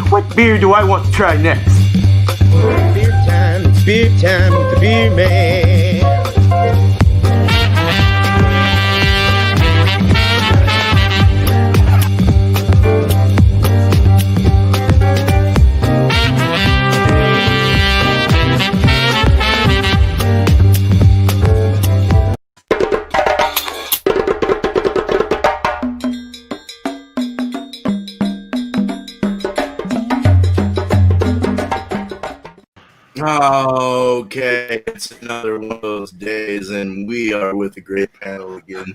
What beer do I want to try next? Beer time with the beer man. Okay, it's another one of those days, and we are with a great panel again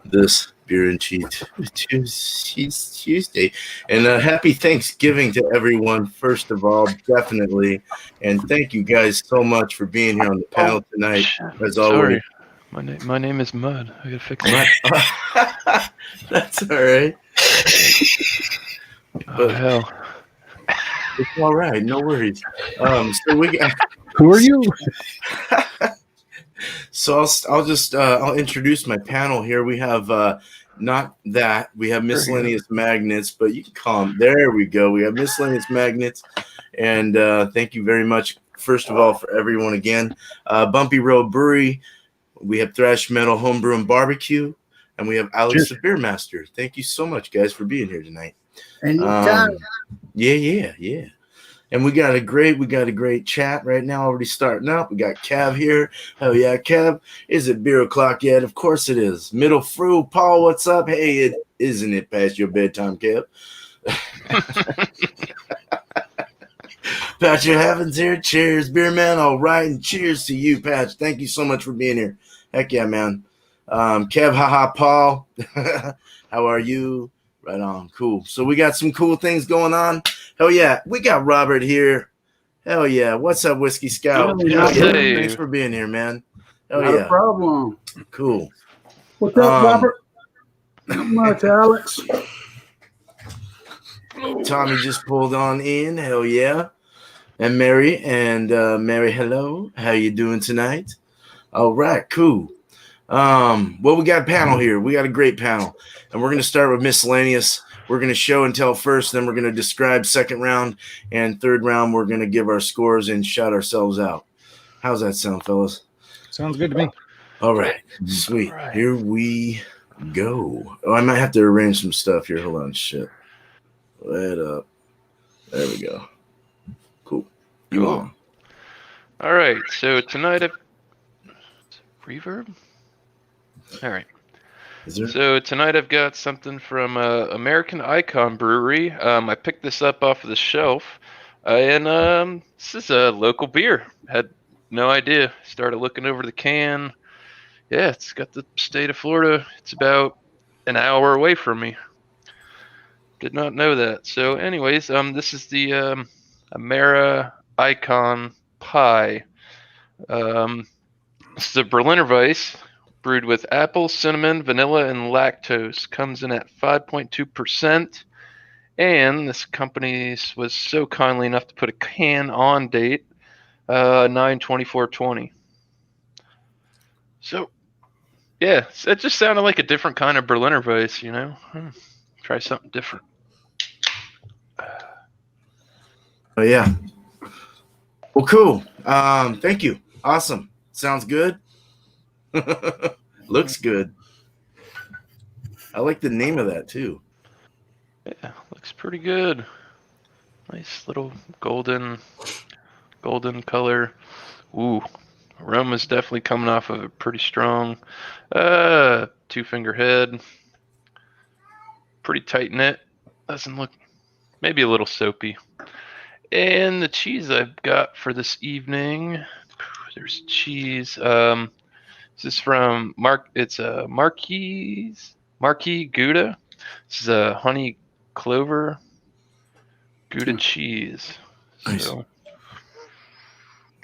this Beer and Cheat Tuesday. And happy Thanksgiving to everyone, first of all, definitely. And thank you guys so much for being here on the panel tonight, as always. Sorry, my name is Mud. I gotta fix that. That's all right. Oh, hell. It's all right, no worries. So we got. Who are you? So I'll introduce my panel here. We have we have Miscellaneous Magnets, but you can call them. There we go. We have Miscellaneous Magnets, and thank you very much. First of all, for everyone again, Bumpy Road Brewery. We have Thrash Metal Homebrew and Barbecue, and we have Alex the Beer Master. Thank you so much, guys, for being here tonight. Anytime. Yeah. And we got a great chat right now already starting up. We got Cav here. Hell yeah, Cav. Is it beer o'clock yet? Of course it is. Middle Fruit. Paul, what's up? Hey, isn't it past your bedtime, Cav? Patch of Heavens here. Cheers, beer man. All right, and cheers to you, Patch. Thank you so much for being here. Heck yeah, man. Kev, haha, Paul. How are you? Right on. Cool. So we got some cool things going on. Hell yeah. We got Robert here. Hell yeah. What's up, Whisky Scout? Hell yeah. Thanks for being here, man. Hell Not yeah. a problem. Cool. What's up, Robert? Not much, Alex. Tommy just pulled on in. Hell yeah. And Mary. Mary, hello. How you doing tonight? All right. Cool. Well, we got a panel here. We got a great panel. And we're going to start with Miscellaneous. We're going to show and tell first, then we're going to describe second round, and third round, we're going to give our scores and shout ourselves out. How's that sound, fellas? Sounds good to me. All right. Sweet. All right. Here we go. Oh, I might have to arrange some stuff here. Hold on. Shit. Let up. There we go. Cool. You on. All right. So tonight, reverb? All right. So tonight I've got something from American Icon Brewery. I picked this up off of the shelf, and this is a local beer. Had no idea. Started looking over the can. Yeah, it's got the state of Florida. It's about an hour away from me. Did not know that. So anyways, this is the Amera Icon Pie. It's the Berliner Weiss. Brewed with apple, cinnamon, vanilla, and lactose. Comes in at 5.2%. And this company was so kindly enough to put a can on date, 9/24/20. So, yeah, it just sounded like a different kind of Berliner Weiss, you know? Try something different. Oh, yeah. Well, cool. Thank you. Awesome. Sounds good. Looks good. I like the name of that too. Yeah, looks pretty good. Nice little golden color. Ooh, aroma's definitely coming off of it pretty strong. 2-finger head. Pretty tight knit. Doesn't look, maybe a little soapy. And the cheese I've got for this evening. There's cheese. This is from It's a Marquis Gouda. This is a honey clover Gouda cheese. Nice. So,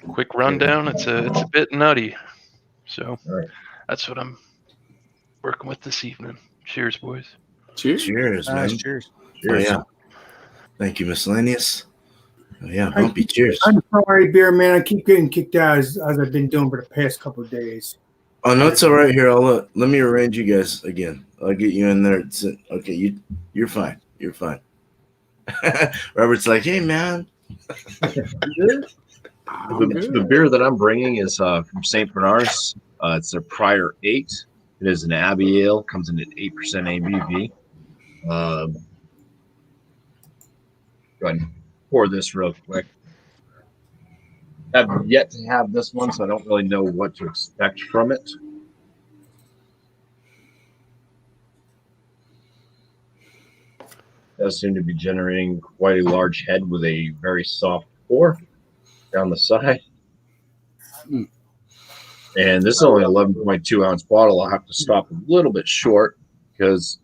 quick rundown. It's a bit nutty. So that's what I'm working with this evening. Cheers, boys. Cheers, man. Cheers. Oh, yeah. Thank you, Miscellaneous. Oh, yeah, Bumpy, cheers. I'm sorry, beer man. I keep getting kicked out as I've been doing for the past couple of days. Oh, no, it's all right here. Let me arrange you guys again. I'll get you in there. Okay, you're fine. You're fine. Robert's like, hey man. The beer that I'm bringing is from St. Bernard's. It's a Prior 8. It is an Abbey Ale. Comes in at 8% ABV. Go ahead and pour this real quick. I've yet to have this one, so I don't really know what to expect from it. It does seem to be generating quite a large head with a very soft pour down the side. And this is only an 11.2 ounce bottle. I'll have to stop a little bit short because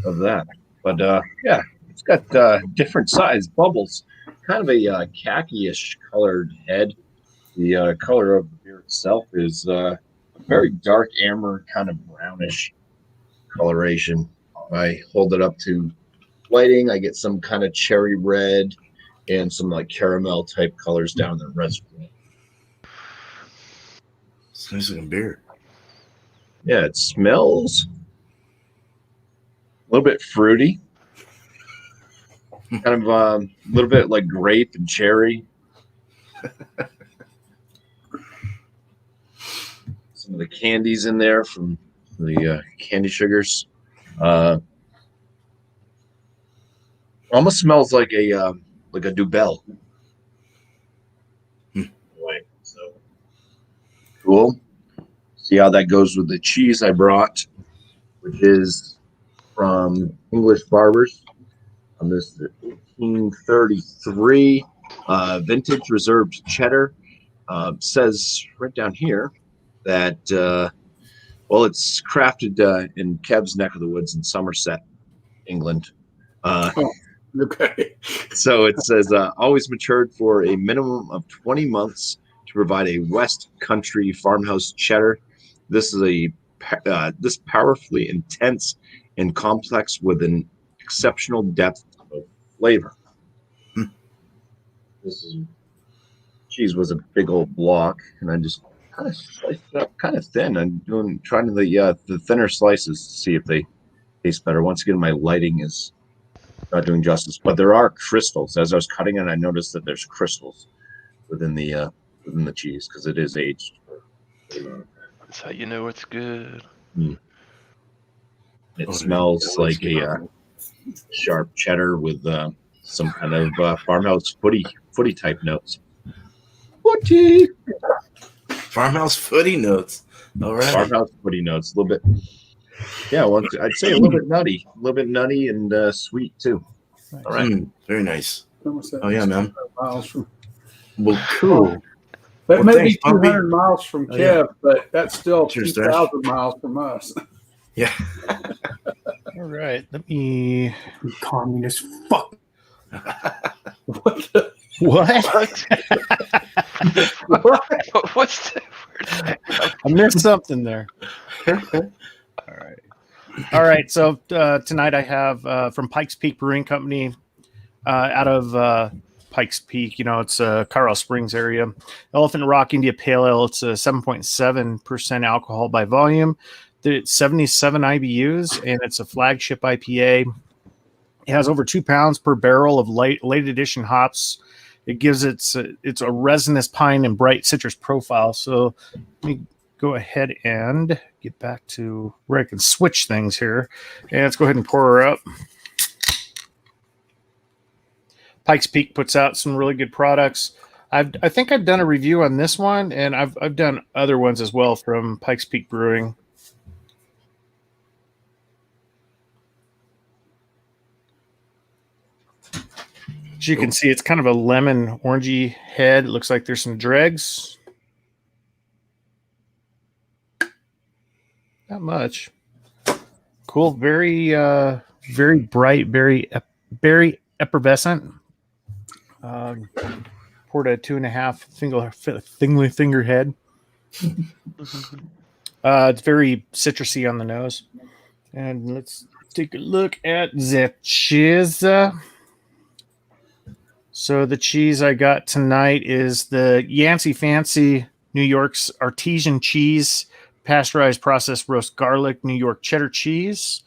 of that. But yeah, it's got different size bubbles. Kind of a khaki-ish colored head. The color of the beer itself is a very dark amber, kind of brownish coloration. I hold it up to lighting. I get some kind of cherry red and some like caramel type colors down the reservoir. It's nice looking beer. Yeah, it smells a little bit fruity. Kind of a little bit like grape and cherry. Some of the candies in there from the candy sugars. Almost smells like a Dubel. Right. So cool. See how that goes with the cheese I brought, which is from English Barbers. On this 1833 vintage reserved cheddar. Says right down here that it's crafted in Kev's neck of the woods in Somerset, England. Okay. So it says always matured for a minimum of 20 months to provide a West Country farmhouse cheddar. This is this powerfully intense and complex with an exceptional depth of flavor. This cheese was a big old block, and I just kind of sliced it up kind of thin. I'm trying the thinner slices to see if they taste better. Once again, my lighting is not doing justice, but there are crystals. As I was cutting it, I noticed that there's crystals within the cheese because it is aged. That's how you know it's good. It smells like a sharp cheddar with some kind of farmhouse footy type notes. Farmhouse footy notes. All right. Farmhouse footy notes, a little bit. Yeah, well, I'd say a little bit nutty and sweet too. All right, very nice. Oh yeah, man. Miles from, Well, cool. that Well, may thanks, be 200 Bumpy. miles from Oh, Kev, yeah. but that's still Cheers, 2,000 miles from us. Yeah. All right. Let me. You communist fuck. What? What's the word? I missed something there. All right. So tonight I have from Pikes Peak Brewing Company out of Pikes Peak. You know, it's Colorado Springs area. Elephant Rock India Pale Ale. It's a 7.7% alcohol by volume. It's 77 IBUs, and it's a flagship IPA. It has over 2 pounds per barrel of late edition hops. It gives it's a resinous pine and bright citrus profile. So let me go ahead and get back to where I can switch things here. And let's go ahead and pour her up. Pikes Peak puts out some really good products. I think I've done a review on this one, and I've done other ones as well from Pikes Peak Brewing. As you can see, it's kind of a lemon orangey head. It looks like there's some dregs. Not much. Cool. Very bright, very effervescent. Poured a 2.5 finger head. It's very citrusy on the nose. And let's take a look at the cheese. So the cheese I got tonight is the Yancey Fancy New York's artisan cheese, pasteurized processed roast garlic New York cheddar cheese.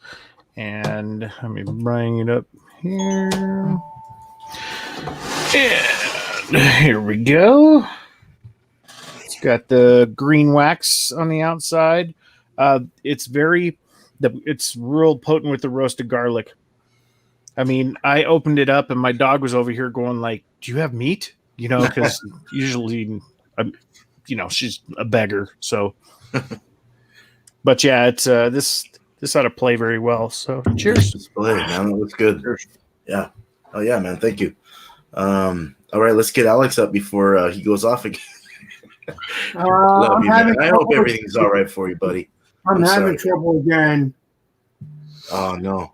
And let me bring it up here. And here we go. It's got the green wax on the outside. It's real potent with the roasted garlic. I mean, I opened it up and my dog was over here going like, "Do you have meat?" You know, because usually, she's a beggar. So, but yeah, it's this ought to play very well. So, cheers. Display, man. That looks good. Yeah. Oh yeah, man. Thank you. All right, let's get Alex up before he goes off again. Love you, man. I hope everything's all right for you, buddy. I'm having trouble again. Oh no.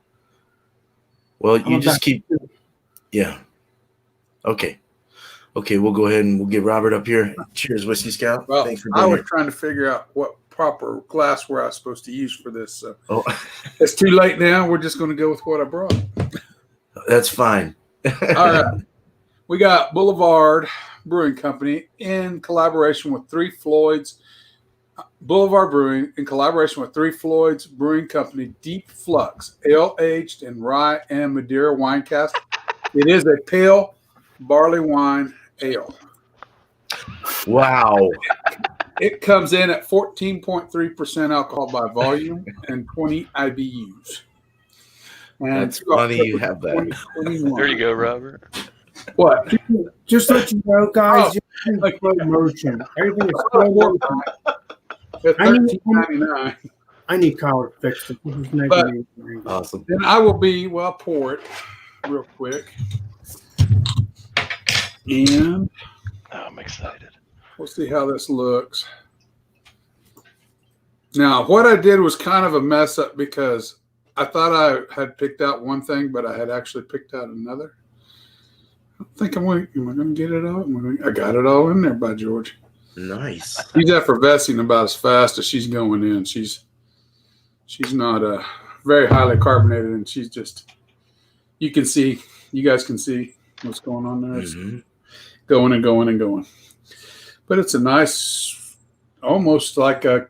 Well, you just keep. Yeah. Okay. Okay, we'll go ahead and we'll get Robert up here. Cheers, Whisky Scout. Well, Thanks for I being was here. trying to figure out what proper glassware I was supposed to use for this. So Oh, it's too late now. We're just going to go with what I brought. that's fine. All right. We got Boulevard Brewing Company in collaboration with Three Floyds. Boulevard Brewing in collaboration with Three Floyds Brewing Company, Deep Flux, ale-aged in rye and Madeira wine cask. It is a pale barley wine ale. Wow. It comes in at 14.3% alcohol by volume and 20 IBUs. And That's funny you have that. 2021. There you go, Robert. What? Just let you know, guys, Oh. just slow motion. Everything is slow motion. At $13.99. I need college fixed. This is making But- me angry. Awesome. Then I will I'll pour it real quick. And Oh, I'm excited. we'll see how this looks. Now, what I did was kind of a mess up because I thought I had picked out one thing, but I had actually picked out another. I think am I going to get it all? I got it all in there, by George. Nice. She's effervescing about as fast as she's going in. She's not very highly carbonated, and she's just, you guys can see what's going on there. It's going and going and going. But it's a nice, almost like a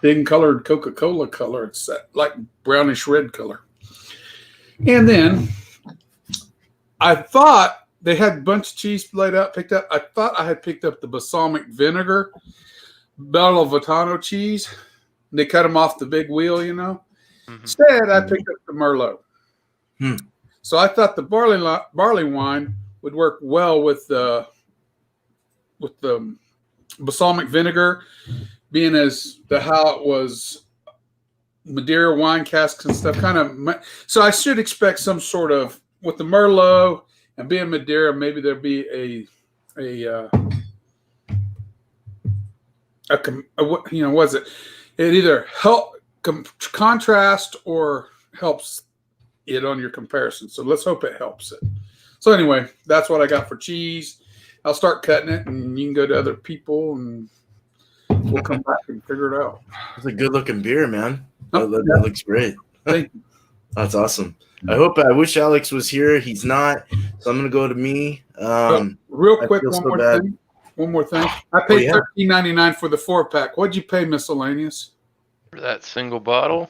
thin colored Coca-Cola color. It's like brownish red color. And then I thought they had a bunch of cheese laid out, picked up. I thought I had picked up the balsamic vinegar Bellavitano cheese. They cut them off the big wheel, you know. Mhm. Instead, I picked up the Merlot. Hmm. So I thought the barley wine would work well with the balsamic vinegar, being as how it was Madeira wine casks and stuff. So I should expect some sort of, with the Merlot and being Madeira, maybe there'll be was it? It either contrast or helps it on your comparison. So let's hope it helps it. So anyway, that's what I got for cheese. I'll start cutting it, and you can go to other people, and we'll come back and figure it out. It's a good looking beer, man. Oh, That looks great. Thank you. That's awesome. I wish Alex was here. He's not. So I'm going to go to me. Real I quick, feel one so more bad. thing. One more thing. I paid yeah. $13.99 for the 4-pack. What'd you pay, Miscellaneous? For that single bottle?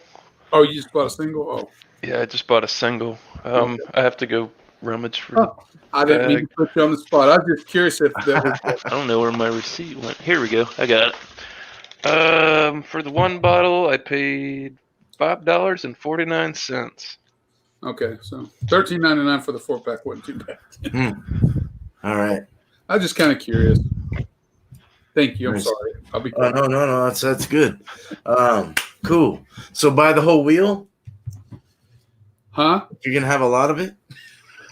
Oh, you just bought a single? Oh. Yeah, I just bought a single. I have to go rummage for Oh, I didn't mean to put you on the spot. I was just curious if that was I don't know where my receipt went. Here we go. I got it. For the one bottle, I paid $5.49. okay. So $13.99 for the 4-pack wasn't too bad. All right. I was just kind of curious. Thank you. I'm Nice. sorry. I'll be Oh, quiet. no. That's good. Cool. So buy the whole wheel. Huh? You're going to have a lot of it.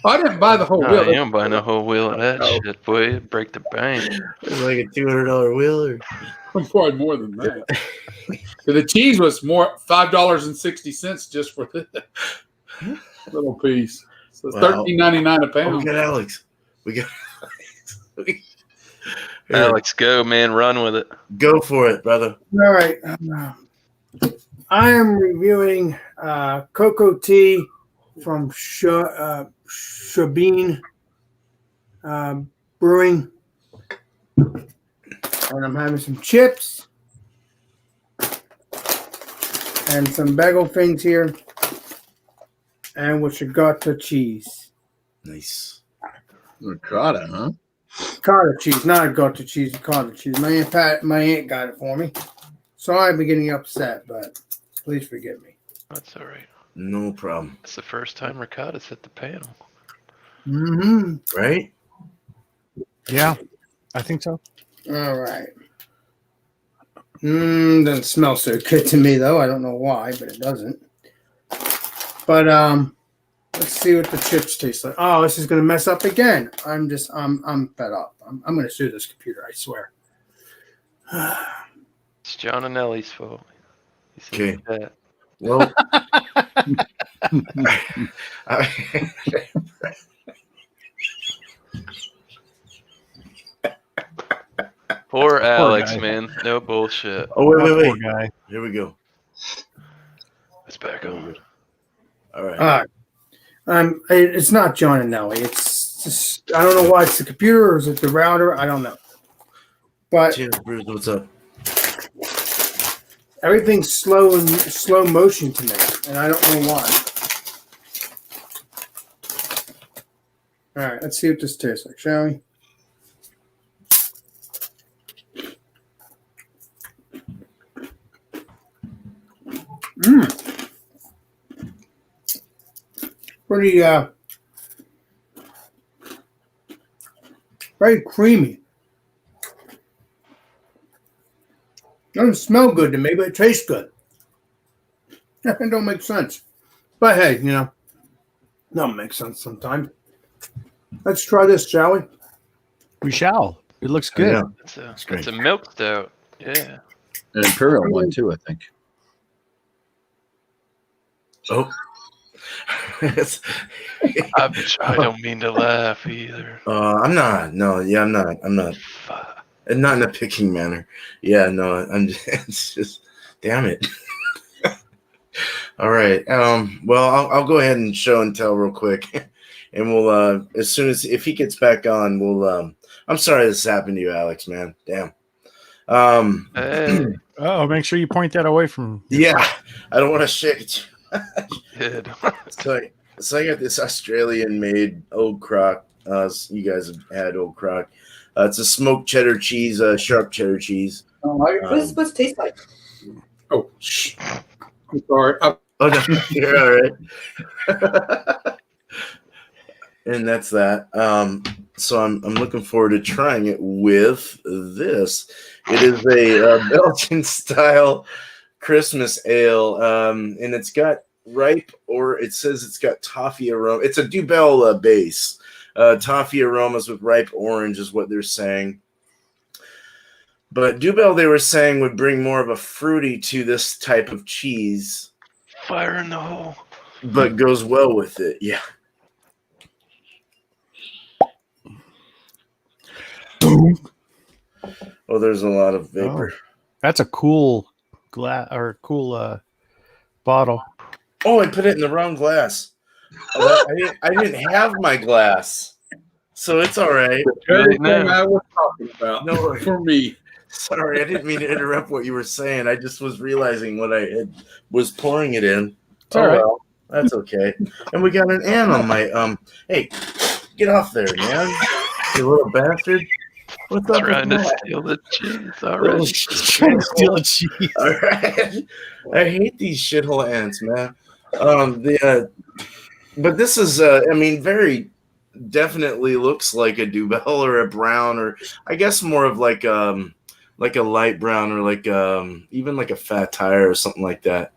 I didn't buy the whole No, wheel. you don't buy no whole wheel of that No. shit, boy. It'd break the bank. It's like a $200 wheel. Or... Probably more than that. The cheese was more $5.60 just for the little piece. So it's Wow. $13.99 a Oh, pound. we got Alex. We got Alex. Here, Alex, go, man. Run with it. go for it, brother. All right. I am reviewing cocoa tea from Shabine Brewing. And I'm having some chips and some bagel things here. And with Chagata cheese. Nice. Ricotta, huh? Cottage cheese, not goat cheese, cottage cheese. My aunt got it for me. Sorry I'm getting upset, but please forgive me. That's all right. No problem. It's the first time ricotta's hit the panel. Mm-hmm. Right? Yeah, I think so. All right. Doesn't smell so good to me though. I don't know why, but it doesn't. But let's see what the chips taste like. Oh, this is gonna mess up again. I'm fed up. I'm gonna sue this computer. I swear. It's John and Ellie's fault. He said Okay. that. Well, Poor Alex, guy. man. No bullshit. oh, wait. Poor guy. Here we go. It's back on. All right. All right. It's not John and Nelly. It's just I don't know why it's the computer or is it the router. I don't know. But Cheers, Bruce. What's up? everything's slow motion to me, and I don't know why. All right, let's see what this tastes like, shall we? Pretty very creamy. Doesn't smell good to me, but it tastes good. It don't make sense. But hey, don't make sense sometimes. Let's try this, shall we? We shall. It looks good. Yeah. It's a milk stout. Yeah. An imperial one too, I think. Oh. I don't mean to laugh either. I'm not. No, yeah, I'm not. Fuck. And not in a picking manner. Yeah, no, it's just, damn it. All right. Well, I'll go ahead and show and tell real quick. And we'll, as soon as, if he gets back on, we'll, I'm sorry this happened to you, Alex, man. Damn. Hey, Oh, make sure you point that away from. Yeah, I don't want to shake it. kid. So I got this Australian-made Old Croc. You guys have had Old Croc. It's a smoked cheddar cheese, sharp cheddar cheese. What does it supposed to taste like? Oh, Shh. I'm sorry. Oh, no, you're all right. And that's that. So I'm looking forward to trying it with this. It is a Belgian style Christmas ale, and it's got ripe, or it says it's got toffee aroma. It's a Dubel base. Toffee aromas with ripe orange is what they're saying. But Dubel, they were saying, would bring more of a fruity to this type of cheese, Fire in the hole. but goes well with it. Yeah. Oh, there's a lot of vapor. That's a cool glass or cool bottle. Oh, I put it in the wrong glass. Oh, I didn't have my glass, so it's all right. Everything now. I was talking about. No, For me. sorry, I didn't mean to interrupt what you were saying. I just was realizing what I was pouring it in. It's all right. Well, that's okay. And we got an N on my Hey, get off there, man! You little bastard! What's up Trying with to that? steal the cheese Little already. Steal a cheese. All right. I hate these shithole ants, man. But this is, I mean, very definitely looks like a Dubel or a brown, or I guess more of like a light brown, or like even like a fat tire or something like that.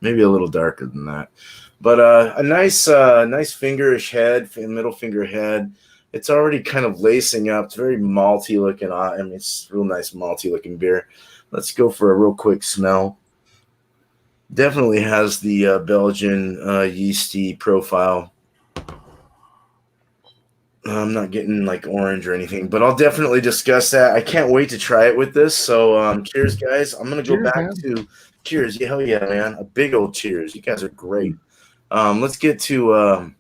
Maybe a little darker than that. But a nice fingerish head, middle finger head. It's already kind of lacing up. It's very malty looking. I mean, it's real nice malty looking beer. Let's go for a real quick smell. Definitely has the Belgian yeasty profile. I'm not getting like orange or anything, but I'll definitely discuss that. I can't wait to try it with this. So cheers, guys. I'm going to go Cheers, back man. to cheers. Yeah, hell yeah, man. A big old cheers. You guys are great. Let's get to,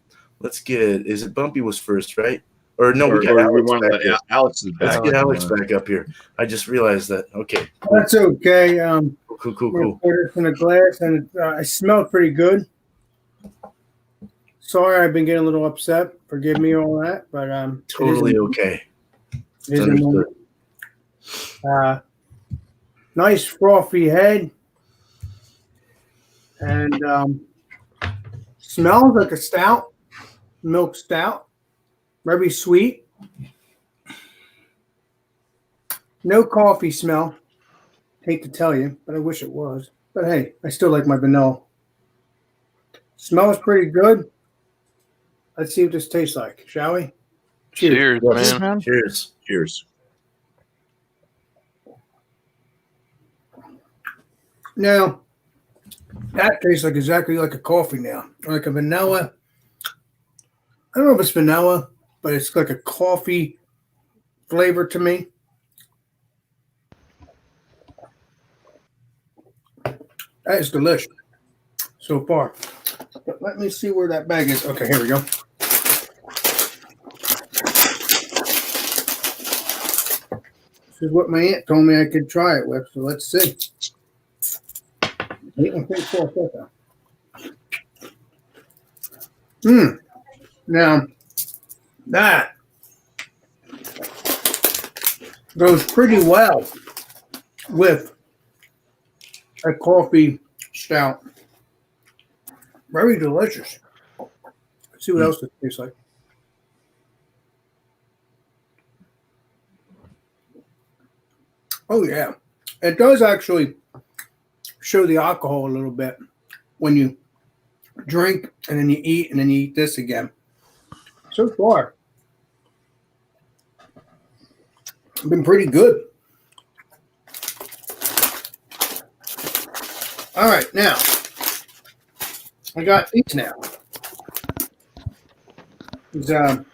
is it Bumpy was first, right? Or no, we got we Alex want to back let up. Alex is Let's back. get Alex back up here. I just realized that. Okay. That's okay. Cool. I'm gonna pour this in a glass, and it smells pretty good. Sorry, I've been getting a little upset. Forgive me all that, but Totally okay. it is a Understood. moment. Nice frothy head, and smells like a stout, milk stout. Very sweet. No coffee smell. Hate to tell you, but I wish it was. But hey, I still like my vanilla. Smells pretty good. Let's see what this tastes like, shall we? Cheers, Yes. man. Man. Cheers. Cheers. Now, that tastes like exactly like a coffee now. Like a vanilla. I don't know if it's vanilla, but it's like a coffee flavor to me. That is delicious so far. But let me see where that bag is. Okay, here we go. This is what my aunt told me I could try it with, so let's see. 8.34. Now, that goes pretty well with a coffee stout. Very delicious. Let's see what else it tastes like. Oh, yeah. It does actually show the alcohol a little bit when you drink and then you eat and then you eat this again. So far, been pretty good. All right, now I got these now. These, they're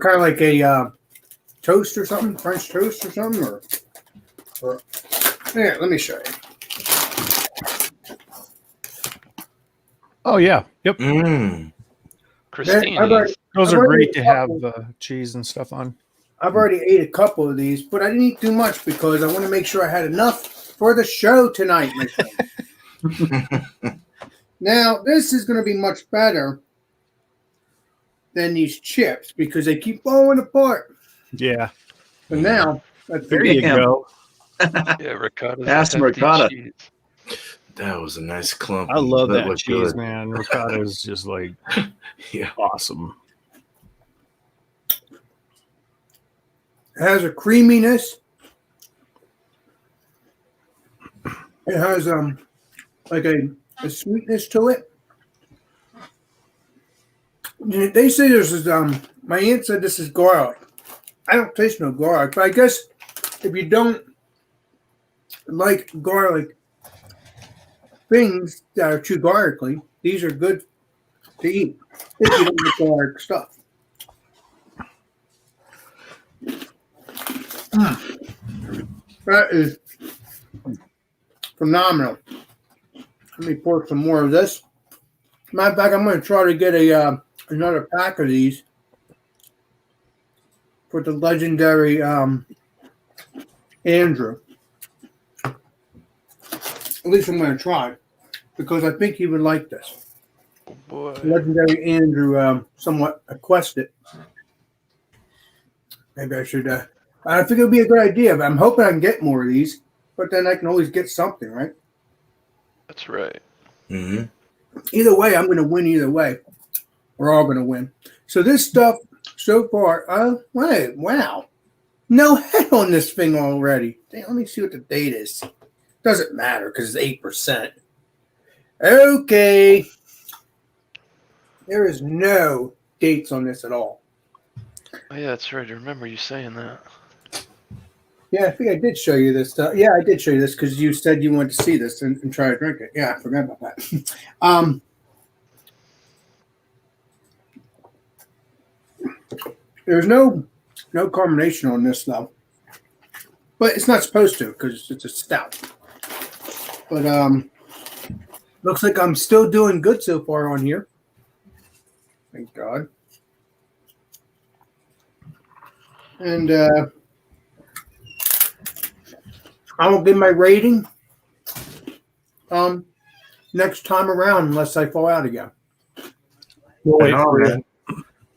kind of like a toast or something, French toast or something, or here, let me show you. Oh yeah. Yep. Christine. Those I've are already great to ate a have couple. cheese and stuff on. I've already ate a couple of these, but I didn't eat too much because I want to make sure I had enough for the show tonight, my friend. Now, this is going to be much better than these chips because they keep falling apart. Yeah. But now, let's There see. you go. Yeah, ricotta's Ask a him hefty ricotta. cheese. That was a nice clump. I love that looked cheese, good. man. Ricotta is just like Yeah. awesome. It has a creaminess. It has like a sweetness to it. They say this is my aunt said this is garlic. I don't taste no garlic, but I guess if you don't like garlic things that are too garlicky, these are good to eat if you don't like garlic stuff. That is phenomenal. Let me pour some more of this. Matter of fact, I'm going to try to get another pack of these for the legendary Andrew. At least I'm going to try because I think he would like this. Oh boy. Legendary Andrew somewhat requested. Maybe I should. I think it would be a good idea. But I'm hoping I can get more of these. But then I can always get something, right? That's right. Mm-hmm. Either way, I'm going to win. Either way, we're all going to win. So this stuff so far, wow, no head on this thing already. Let me see what the date is. Doesn't matter because it's 8%. Okay, there is no dates on this at all. Oh yeah, that's right. I remember you saying that. Yeah, I think I did show you this stuff. Yeah, I did show you this because you said you wanted to see this and try to drink it. Yeah, I forgot about that. There's no carbonation on this though, but it's not supposed to because it's a stout. But looks like I'm still doing good so far on here. Thank God. And I will give my rating next time around unless I fall out again. We'll wait Right on, for you. man.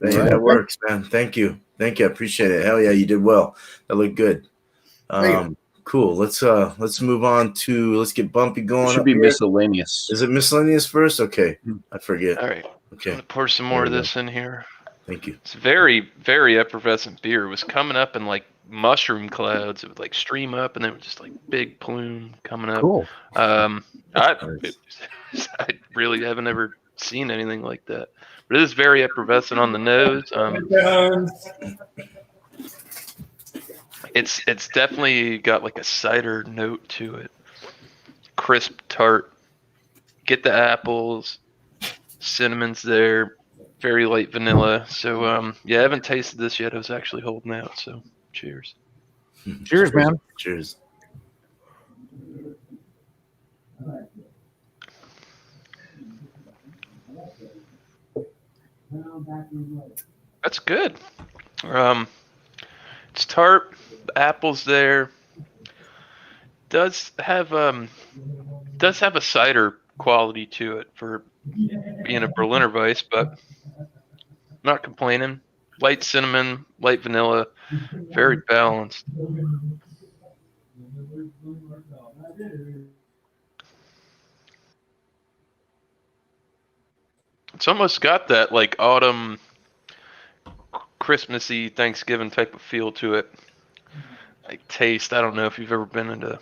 Hey, All right. that works, man. Thank you. I appreciate it. Hell yeah, you did well. That looked good. Thank Cool. Let's move on to let's get Bumpy It going. should Up be here. miscellaneous. Is it miscellaneous first? Okay, Hmm. I forget. All right. Okay, I'm gonna pour some more There of we go. this in here. Thank you. It's very, very effervescent beer. It was coming up in like mushroom clouds. It would like stream up, and then it was just like big plume coming up. Cool. I Nice. I really haven't ever seen anything like that. But it is very effervescent on the nose. It's definitely got like a cider note to it. Crisp, tart. Get the apples, cinnamon's there, very light vanilla. So yeah, I haven't tasted this yet. I was actually holding out. So cheers. Cheers, man. Cheers. That's good. It's tart. The apples there. Does have a cider quality to it for being a Berliner Weiss, but not complaining. Light cinnamon, light vanilla, very balanced. It's almost got that like autumn, Christmassy, Thanksgiving type of feel to it. Like taste. I don't know if you've ever been into.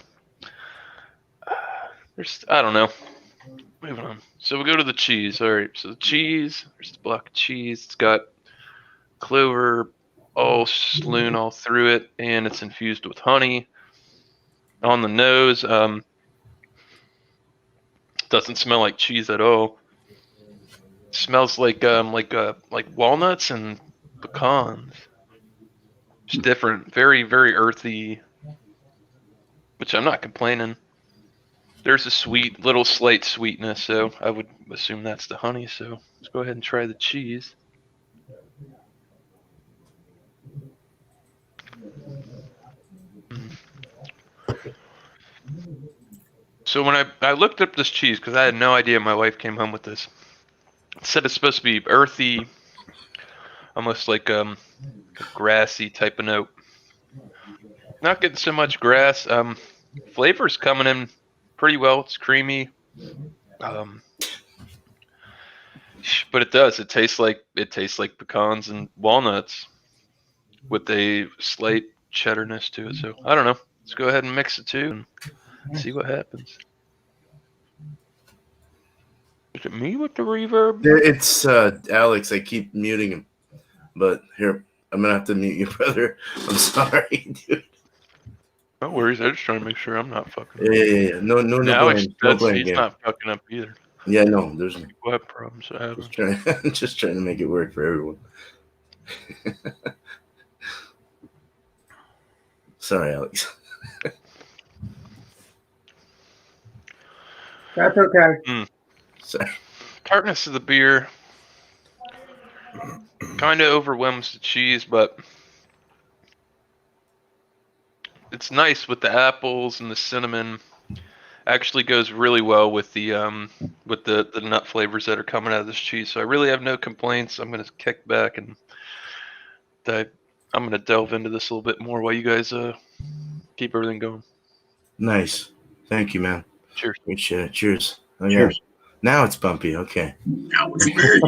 I don't know. Moving on. So we go to the cheese. All right. So the cheese. There's the block of cheese. It's got clover all strewn all through it, and it's infused with honey. On the nose, doesn't smell like cheese at all. It smells like walnuts and pecans. It's different, very very earthy, which I'm not complaining. There's a slight sweetness, so I would assume that's the honey. So let's go ahead and try the cheese. So when I looked up this cheese, because I had no idea, my wife came home with this. It said it's supposed to be earthy, almost like a grassy type of note. Not getting so much grass. Flavor's coming in pretty well. It's creamy. But it does. It tastes like pecans and walnuts with a slight cheddarness to it. So I don't know. Let's go ahead and mix it too and see what happens. Is it me with the reverb? It's Alex. I keep muting him, but here I'm gonna have to mute you, brother. I'm sorry, dude. No worries. I'm just trying to make sure I'm not fucking. Yeah. No Alex, blame. No blame. he's not fucking up either. Yeah, no. There's People have problems. I have. just trying to make it work for everyone. Sorry, Alex. That's okay. Sorry. Tartness of the beer kind of overwhelms the cheese, but it's nice with the apples and the cinnamon. Actually goes really well with the nut flavors that are coming out of this cheese. So I really have no complaints. I'm gonna kick back and I'm gonna delve into this a little bit more while you guys keep everything going. Nice. Thank you, man. Cheers. Appreciate it. Cheers. Oh, Cheers. Yeah. Now it's Bumpy. Okay. Now it's weird.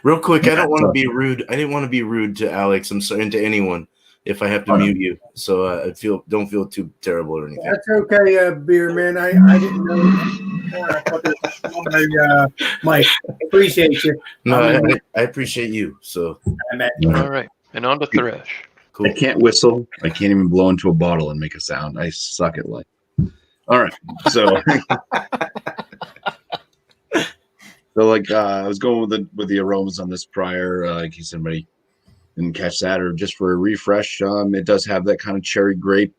Real quick, I don't want to be rude. I didn't want to be rude to Alex. I'm sorry, and to anyone if I have to mute you. So don't feel too terrible or anything. That's okay, beer man. I didn't know. I thought it was Mike. Appreciate you. No, I appreciate you. So All right, and on to Thrash. cool. I can't whistle. I can't even blow into a bottle and make a sound. I suck at life. All right. So, I was going with the aromas on this prior, in case anybody didn't catch that, or just for a refresh. It does have that kind of cherry grape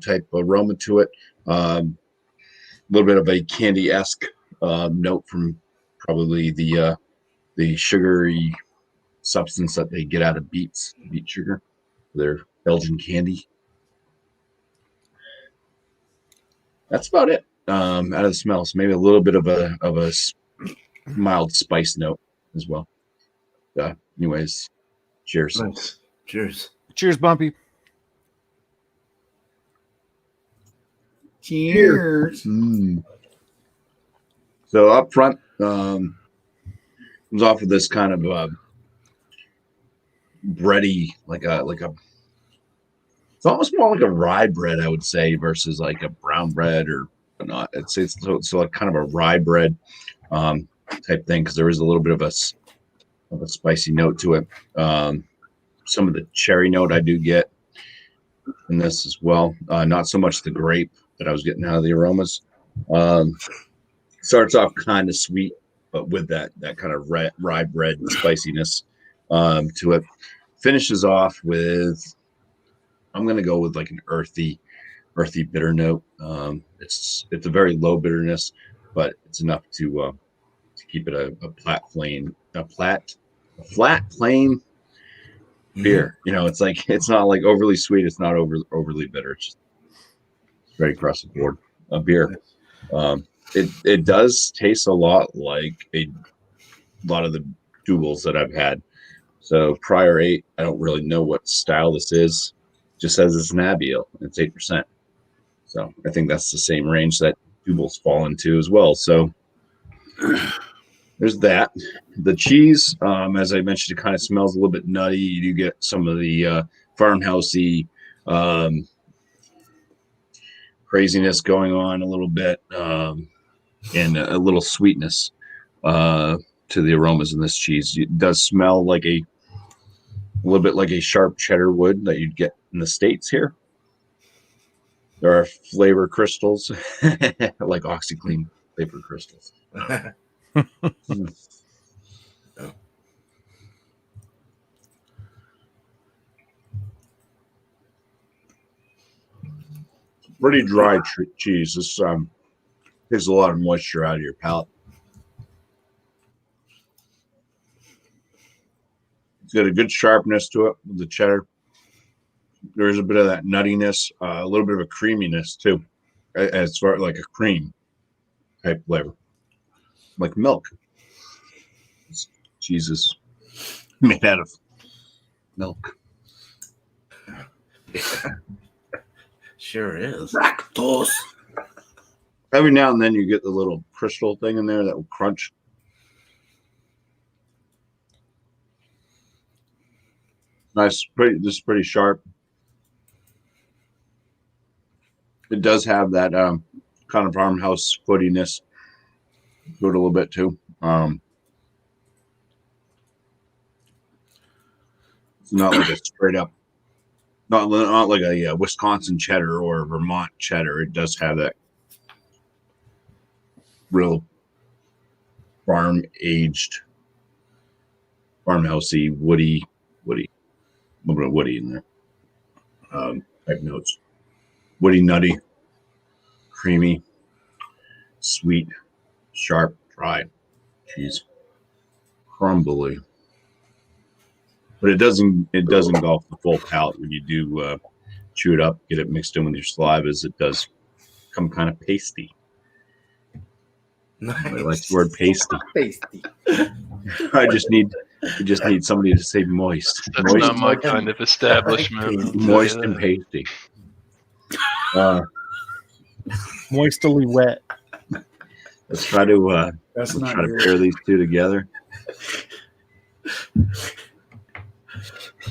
type aroma to it. A little bit of a candy-esque note from probably the sugary substance that they get out of beet sugar, their Belgian candy. That's about it. Out of the smell, so maybe a little bit of a mild spice note. as well. Anyways, cheers. Nice. Cheers. Cheers, Bumpy. Cheers. So up front, comes off of this kind of bready, like a. It's almost more like a rye bread, I would say, versus like a brown bread or not. It's like kind of a rye bread type thing because there is a little bit of a spicy note to it. Some of the cherry note I do get in this as well. Not so much the grape that I was getting out of the aromas. Starts off kind of sweet, but with that kind of rye bread spiciness to it. Finishes off with, I'm going to go with like an earthy bitter note. It's a very low bitterness, but it's enough to keep it a flat plain beer. You know, it's not like overly sweet. It's not overly bitter. It's just right across the board a beer. It does taste a lot like a lot of the doubles that I've had. So Prior 8, I don't really know what style this is. Just says it's an Abbey Ale. It's 8%. So I think that's the same range that doubles fall into as well. So there's that. The cheese, as I mentioned, it kind of smells a little bit nutty. You do get some of the farmhousey craziness going on a little bit, and a little sweetness to the aromas in this cheese. It does smell like a little bit like a sharp cheddar wood that you'd get in the States here. There are flavor crystals, like OxyClean flavor crystals. Pretty dry cheese. This takes a lot of moisture out of your palate. It's got a good sharpness to it with the cheddar. There's a bit of that nuttiness, a little bit of a creaminess too, as far like a cream type flavor, like milk. This cheese is made out of milk. Sure is. Lactose. Every now and then you get the little crystal thing in there that will crunch. Nice, this is pretty sharp. It does have that kind of farmhouse footiness to it a little bit too. It's not like a straight up, not like a Wisconsin cheddar or a Vermont cheddar. It does have that real farm aged, farmhousey, woody, a little bit of woody in there. Type notes. Woody, nutty, creamy, sweet, sharp, dry cheese, crumbly. But it does engulf the full palate when you do chew it up, get it mixed in with your salivas. It does come kind of pasty. Nice. I like the word pasty. Pasty. I just need somebody to say moist. That's not my kind of establishment. Moist and pasty. Moistily wet. Let's try to That's let's not try to good. pair these two together.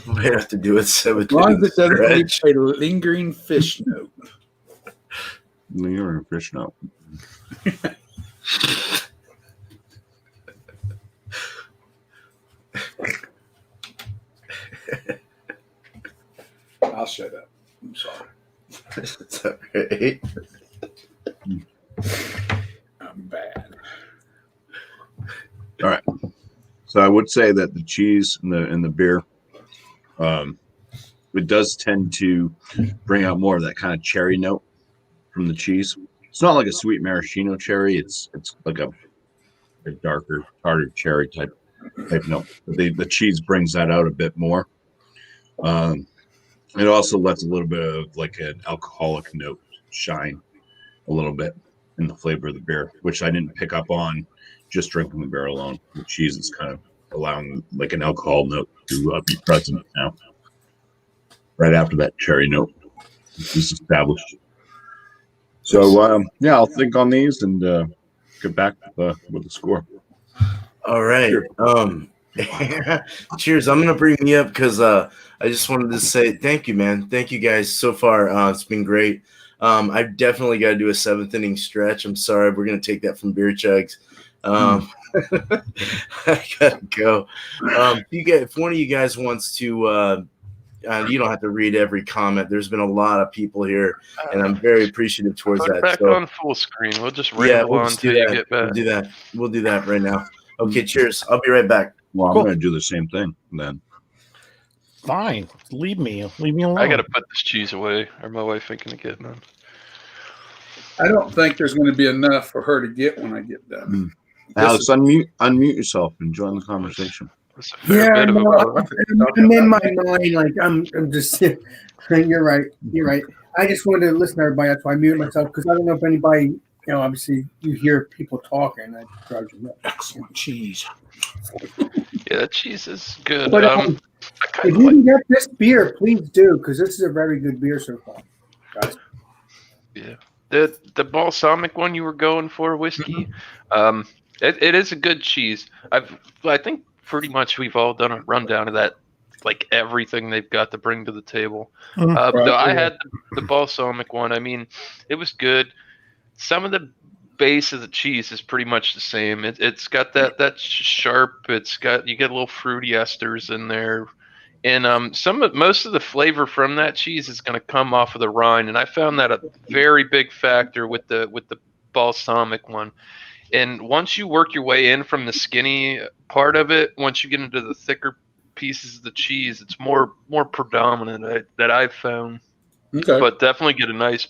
We have to do it 7 As long as it doesn't stretch. leave a lingering fish note. You're a fish note. I'll shut up. I'm sorry. It's all right. I'm bad. All right. So I would say that the cheese and the beer, it does tend to bring out more of that kind of cherry note from the cheese. It's not like a sweet maraschino cherry. It's like a darker, tartar cherry type note. But the cheese brings that out a bit more. It also lets a little bit of like an alcoholic note shine a little bit in the flavor of the beer, which I didn't pick up on just drinking the beer alone. The cheese is kind of allowing like an alcohol note to be present now. Right after that cherry note is established. So yeah, I'll think on these and get back with the score. All right. Cheers. I'm gonna bring me up because I just wanted to say thank you, man. Thank you guys so far. It's been great. I've definitely got to do a 7th inning stretch. I'm sorry, we're gonna take that from Beer Chugs. I gotta go. If one of you guys wants to, you don't have to read every comment. There's been a lot of people here, and I'm very appreciative towards Put that. it back So, on full screen. We'll just ramble we'll on just do until you that. get back. We'll do that. We'll do that right now. Okay, cheers. I'll be right back. Well, I'm Cool. going to do the same thing then. Fine. Leave me alone. I gotta put this cheese away, or my wife ain't gonna get none. I don't think there's going to be enough for her to get when I get done. Alex, unmute yourself and join the conversation. That's a fair bit of no, a I'm in my mind, like I'm just. You're right. You're right. I just wanted to listen to everybody. That's why I muted myself because I don't know if anybody. Obviously, you hear people talking. That drives you nuts. Excellent cheese. Yeah, that cheese is good. But, I if kind of you like. can get this beer, please do because this is a very good beer so far, guys. Yeah, the balsamic one you were going for, whiskey. It is a good cheese. I think pretty much we've all done a rundown of that, like everything they've got to bring to the table. Though I had the balsamic one. I mean, it was good. Some of the base of the cheese is pretty much the same. It's got that sharp. You get a little fruity esters in there. And most of the flavor from that cheese is going to come off of the rind, and I found that a very big factor with the balsamic one. And once you work your way in from the skinny part of it, once you get into the thicker pieces of the cheese, it's more predominant that I've found. Okay. But definitely get a nice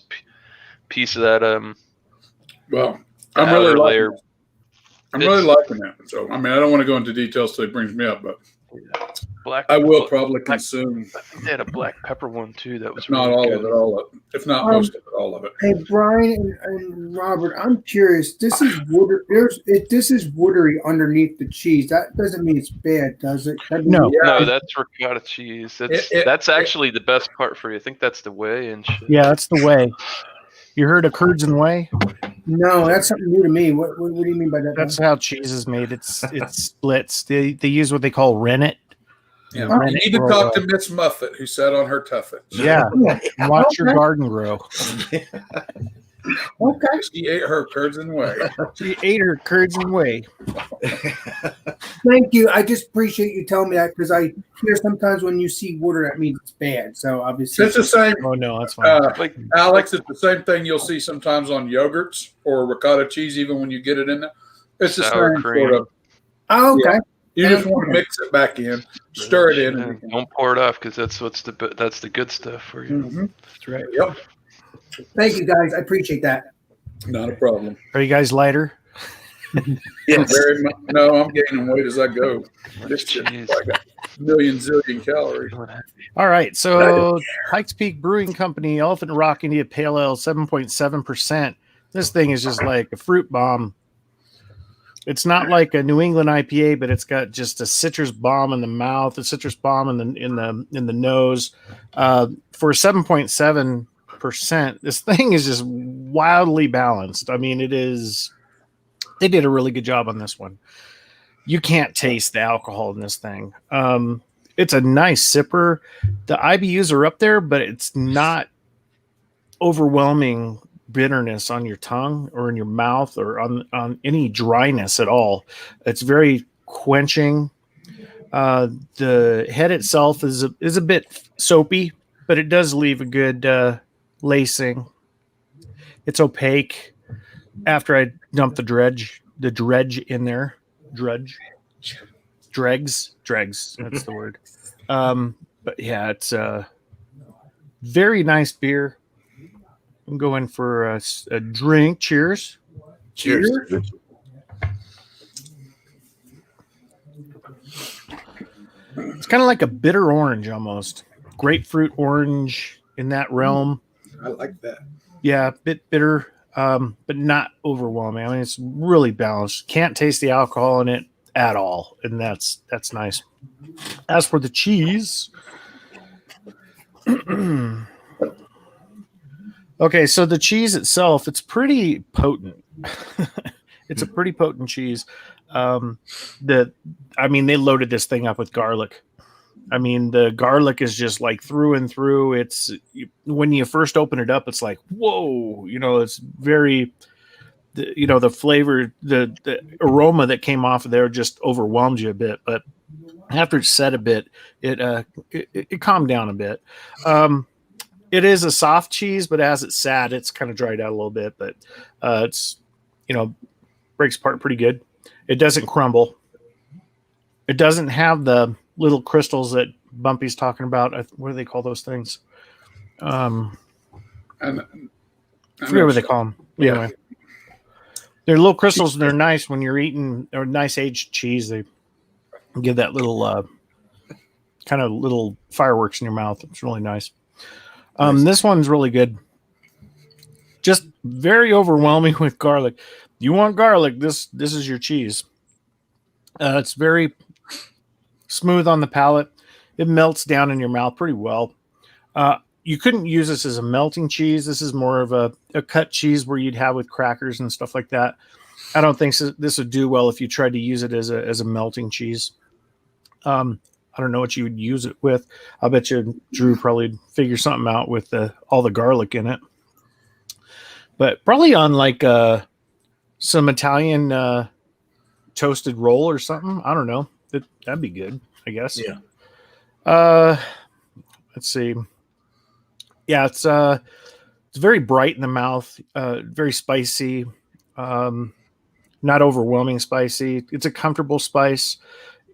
piece of that. Well, I'm really layer. liking that. So, I mean, I don't want to go into details till he brings me up, but I will probably consume. I think they had a black pepper one too. That was If not really all good. of it, if not most of it, all of it. Hey, Brian and Robert, I'm curious. This is this is watery underneath the cheese. That doesn't mean it's bad, does it? No. No, that's ricotta cheese. That's actually the best part for you. I think that's the whey and shit. Yeah, that's the way. You heard of curds and whey? No, that's something new to me. What do you mean by that? That's how cheese is made. It splits. They use what they call rennet. Yeah. Rennet You need to or, talk to Miss Muffet, who sat on her tuffet. Yeah. Watch your garden grow. Okay. She ate her curds and whey. She ate her curds and whey. Thank you. I just appreciate you telling me that because I hear sometimes when you see water, that means it's bad. So obviously, It's the same. Oh no, that's fine. Alex, it's the same thing you'll see sometimes on yogurts or ricotta cheese, even when you get it in there. It's the Sour same cream. sort of. oh, okay. You just want to mix it back in, stir it in. And don't pour it off because that's the good stuff for you. Mm-hmm. That's right. Yep, Thank you, guys. I appreciate that. not a problem. Are you guys lighter? Yes. Very much. No, I'm gaining weight as I go. This shit's Jeez. like a million zillion calories. All right. So Pikes Peak Brewing Company, Elephant Rock India Pale Ale, 7.7%. This thing is just like a fruit bomb. It's not like a New England IPA, but it's got just a citrus bomb in the mouth, a citrus bomb in the nose. For 7.7%, this thing is just wildly balanced. I mean, they did a really good job on this one. You can't taste the alcohol in this thing. It's a nice sipper. The IBUs are up there, but it's not overwhelming bitterness on your tongue or in your mouth or on any dryness at all. It's very quenching. The head itself is a bit soapy, but it does leave a good lacing. It's opaque. After I dump the dredge in there, dregs. That's the word. But yeah, it's a very nice beer. I'm going for a drink. Cheers. Cheers. It's kind of like a bitter orange almost. Grapefruit orange in that realm. I like that. Yeah, a bit bitter, but not overwhelming. I mean, it's really balanced. Can't taste the alcohol in it at all, and that's nice. As for the cheese, okay, so the cheese itself, it's pretty potent. It's a pretty potent cheese. They loaded this thing up with garlic. I mean, the garlic is just like through and through. When you first open it up, it's like, whoa, it's very, the flavor, the aroma that came off of there just overwhelmed you a bit. But after it's set a bit, it calmed down a bit. It is a soft cheese, but as it's sat, it's kind of dried out a little bit. But it's, breaks apart pretty good. It doesn't crumble. It doesn't have the little crystals that Bumpy's talking about. What do they call those things? I forget what they call them. Yeah. Anyway, they're little crystals, and they're nice when you're eating a nice aged cheese. They give that little kind of little fireworks in your mouth. It's really nice. This one's really good. Just very overwhelming with garlic. You want garlic? This is your cheese. It's very smooth on the palate. It melts down in your mouth pretty well. You couldn't use this as a melting cheese. This is more of a cut cheese where you'd have with crackers and stuff like that. I don't think this would do well if you tried to use it as a melting cheese. I don't know what you would use it with. I bet you Drew probably figure something out with all the garlic in it. But probably on like some Italian toasted roll or something. I don't know. That'd be good, I guess. Yeah. Let's see. Yeah, it's very bright in the mouth, very spicy, not overwhelming spicy. It's a comfortable spice.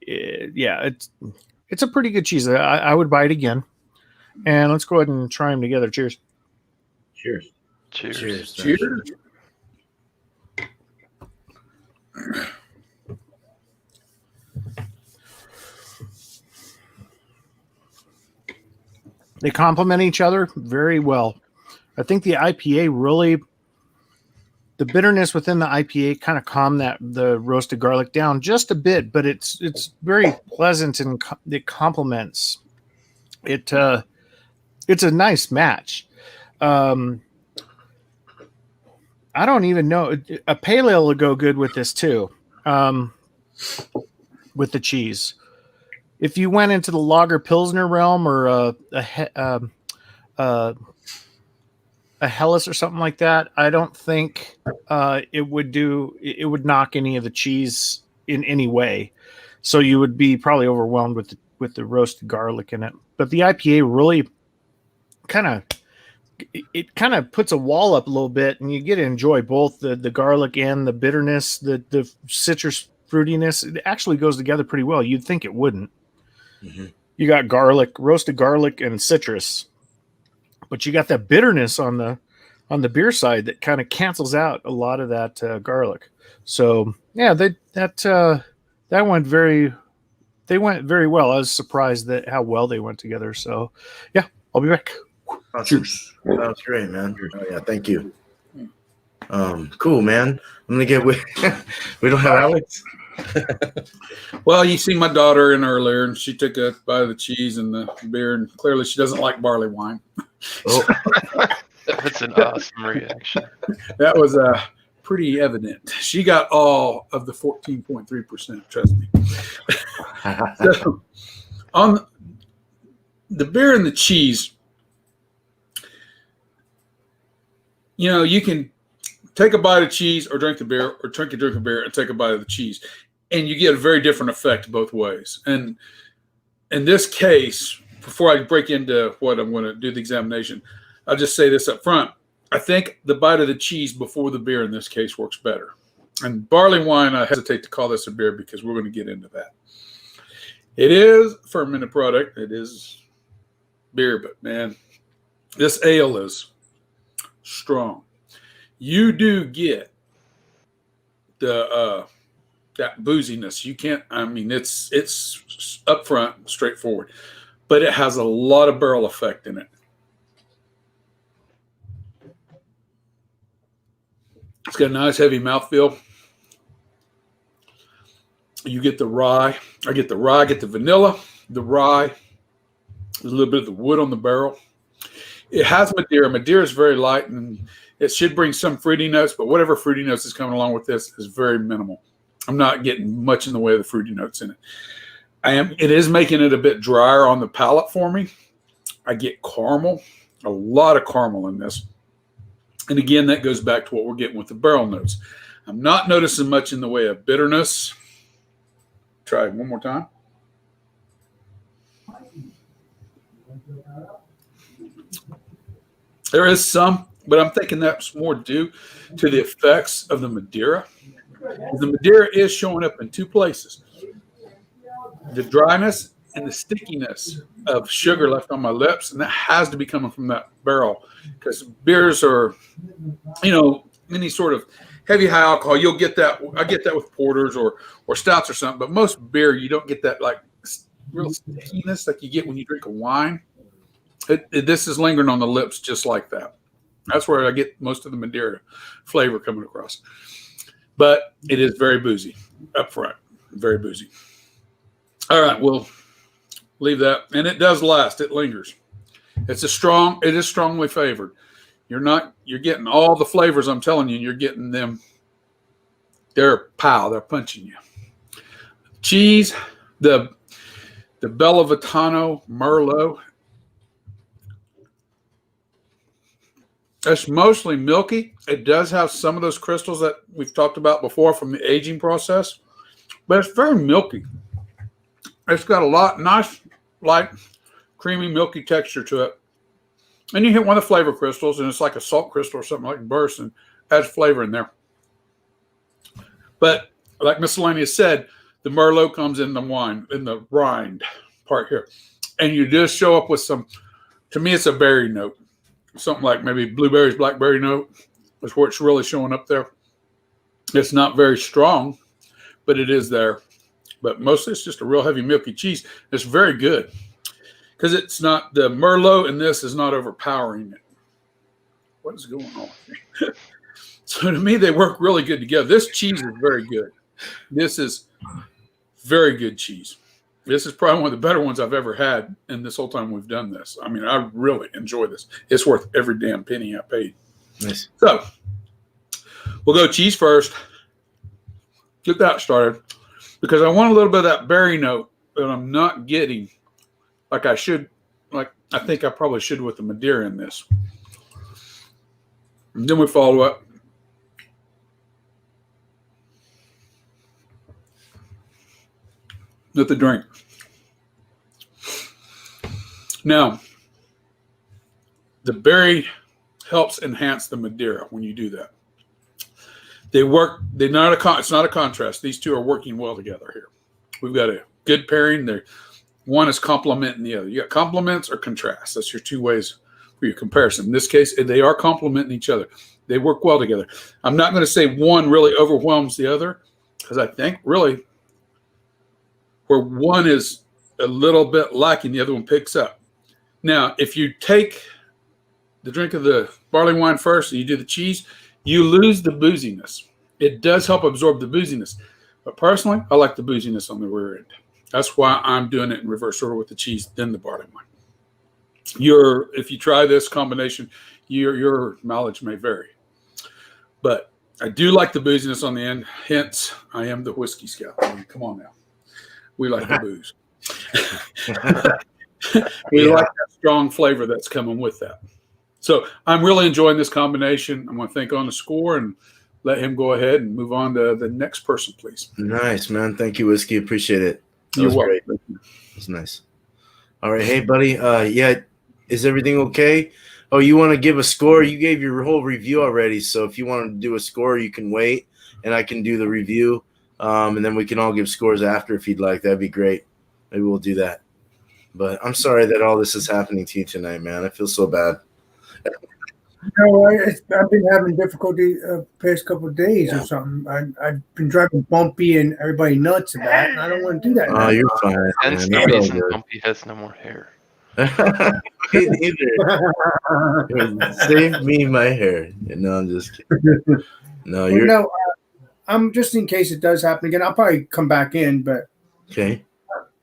It's a pretty good cheese. I would buy it again. And let's go ahead and try them together. Cheers. Cheers. Cheers. Cheers. They complement each other very well. I think the IPA really, the bitterness within the IPA kind of calmed the roasted garlic down just a bit, but it's very pleasant and it complements. It's a nice match. I don't even know. A pale ale will go good with this too, with the cheese. If you went into the lager pilsner realm or a Helles or something like that, I don't think it would knock any of the cheese in any way. So you would be probably overwhelmed with the roasted garlic in it. But the IPA really kind of puts a wall up a little bit, and you get to enjoy both the garlic and the bitterness, the citrus fruitiness. It actually goes together pretty well. You'd think it wouldn't. Mm-hmm. You got roasted garlic and citrus, but you got that bitterness on the beer side that kind of cancels out a lot of that garlic. So yeah, they went very well. I was surprised at how well they went together. So yeah, I'll be back. Cheers. That was great, man. Oh yeah, thank you. Cool, man. I'm gonna get with. We don't have Alex. Well, you see my daughter in earlier, and she took a bite of the cheese and the beer, and clearly she doesn't like barley wine. Oh. That's an awesome reaction. That was pretty evident. She got all of the 14.3%. Trust me. So, on the beer and the cheese, you can take a bite of cheese or drink the beer, or drink a beer and take a bite of the cheese, and you get a very different effect both ways. And in this case, before I break into what I'm going to do the examination, I'll just say this up front. I think the bite of the cheese before the beer in this case works better. And barley wine, I hesitate to call this a beer because we're going to get into that. It is a fermented product. It is beer, but man, this ale is strong. You do get the that booziness. You can't. I mean, it's upfront, straightforward, but it has a lot of barrel effect in it. It's got a nice heavy mouthfeel. You get the rye. I get the rye, I get the vanilla, the rye, a little bit of the wood on the barrel. It has Madeira. Madeira is very light, and it should bring some fruity notes, but whatever fruity notes is coming along with this is very minimal. I'm not getting much in the way of the fruity notes in it. It is making it a bit drier on the palate for me. I get caramel, a lot of caramel in this. And again, that goes back to what we're getting with the barrel notes. I'm not noticing much in the way of bitterness. Try it one more time. There is some, but I'm thinking that's more due to the effects of the Madeira. The Madeira is showing up in two places. The dryness and the stickiness of sugar left on my lips, and that has to be coming from that barrel, because beers are, any sort of heavy high alcohol. You'll get that. I get that with porters or stouts or something, but most beer you don't get that like real stickiness like you get when you drink a wine. This is lingering on the lips just like that. That's where I get most of the Madeira flavor coming across. But it is very boozy up front, very boozy. All right, we'll leave that. And it does last. It lingers. It is strongly flavored. You're getting all the flavors I'm telling you, and you're getting them. They're punching you. Cheese, the Bella Vitano Merlot. It's mostly milky. It does have some of those crystals that we've talked about before from the aging process, but it's very milky. It's got a nice, light, creamy, milky texture to it. And you hit one of the flavor crystals, and it's like a salt crystal or something like burst, and adds flavor in there. But like Miscellaneous said, the Merlot comes in the wine, in the rind part here. And you just show up with some, to me, it's a berry note. Something like maybe blueberries, blackberry note is where it's really showing up there. It's not very strong, but it is there. But mostly it's just a real heavy milky cheese. It's very good because it's not, the Merlot in this is not overpowering it. What is going on here? So to me, they work really good together. This cheese is very good. This is very good cheese. This is probably one of the better ones I've ever had in this whole time we've done this. I mean, I really enjoy this. It's worth every damn penny I paid. Nice. So we'll go cheese first. Get that started because I want a little bit of that berry note that I'm not getting like I should. Like I think I probably should with the Madeira in this. And then we follow up. With the drink. Now, the berry helps enhance the Madeira when you do that. It's not a contrast. These two are working well together here. We've got a good pairing there. One is complementing the other. You got complements or contrast. That's your two ways for your comparison. In this case, they are complementing each other. They work well together. I'm not going to say one really overwhelms the other because I think really where one is a little bit lacking, the other one picks up. Now, if you take the drink of the barley wine first and you do the cheese, you lose the booziness. It does help absorb the booziness. But personally, I like the booziness on the rear end. That's why I'm doing it in reverse order with the cheese, then the barley wine. If you try this combination, your mileage may vary. But I do like the booziness on the end. Hence, I am the Whisky Scout. I mean, come on now. We like the booze. We like that strong flavor that's coming with that. So I'm really enjoying this combination. I'm going to think on the score and let him go ahead and move on to the next person, please. Nice, man. Thank you, Whiskey. Appreciate it. You're welcome. Great. That's nice. All right. Hey, buddy. Yeah. Is everything okay? Oh, you want to give a score? You gave your whole review already. So if you want to do a score, you can wait and I can do the review. And then we can all give scores after if you'd like. That'd be great. Maybe we'll do that. But I'm sorry that all this is happening to you tonight, man. I feel so bad. I've been having difficulty past couple of days or something. I've been driving Bumpy and everybody nuts about it, and I don't want to do that. Oh, you're fine. Hence the reason Bumpy has no more hair. Save me my hair. No, I'm just kidding. No, you're. No, I'm just in case it does happen again. I'll probably come back in, but Okay.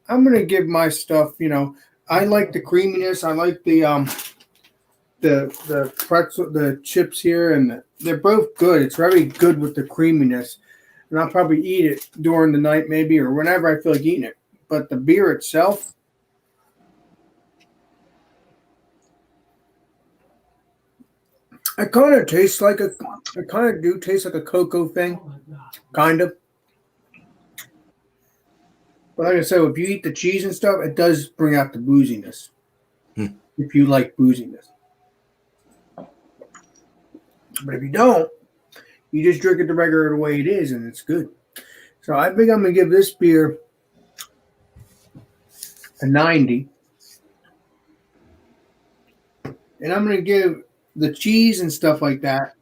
I'm gonna give my stuff. I like the creaminess. I like the pretzel, the chips here, and they're both good. It's very good with the creaminess, and I'll probably eat it during the night, maybe, or whenever I feel like eating it. But the beer itself. I kind of do taste like a cocoa thing, kind of. But like I said, if you eat the cheese and stuff, it does bring out the booziness. If you like booziness. But if you don't, you just drink it the regular way it is, and it's good. So I think I'm going to give this beer a 90. And I'm going to give the cheese and stuff like that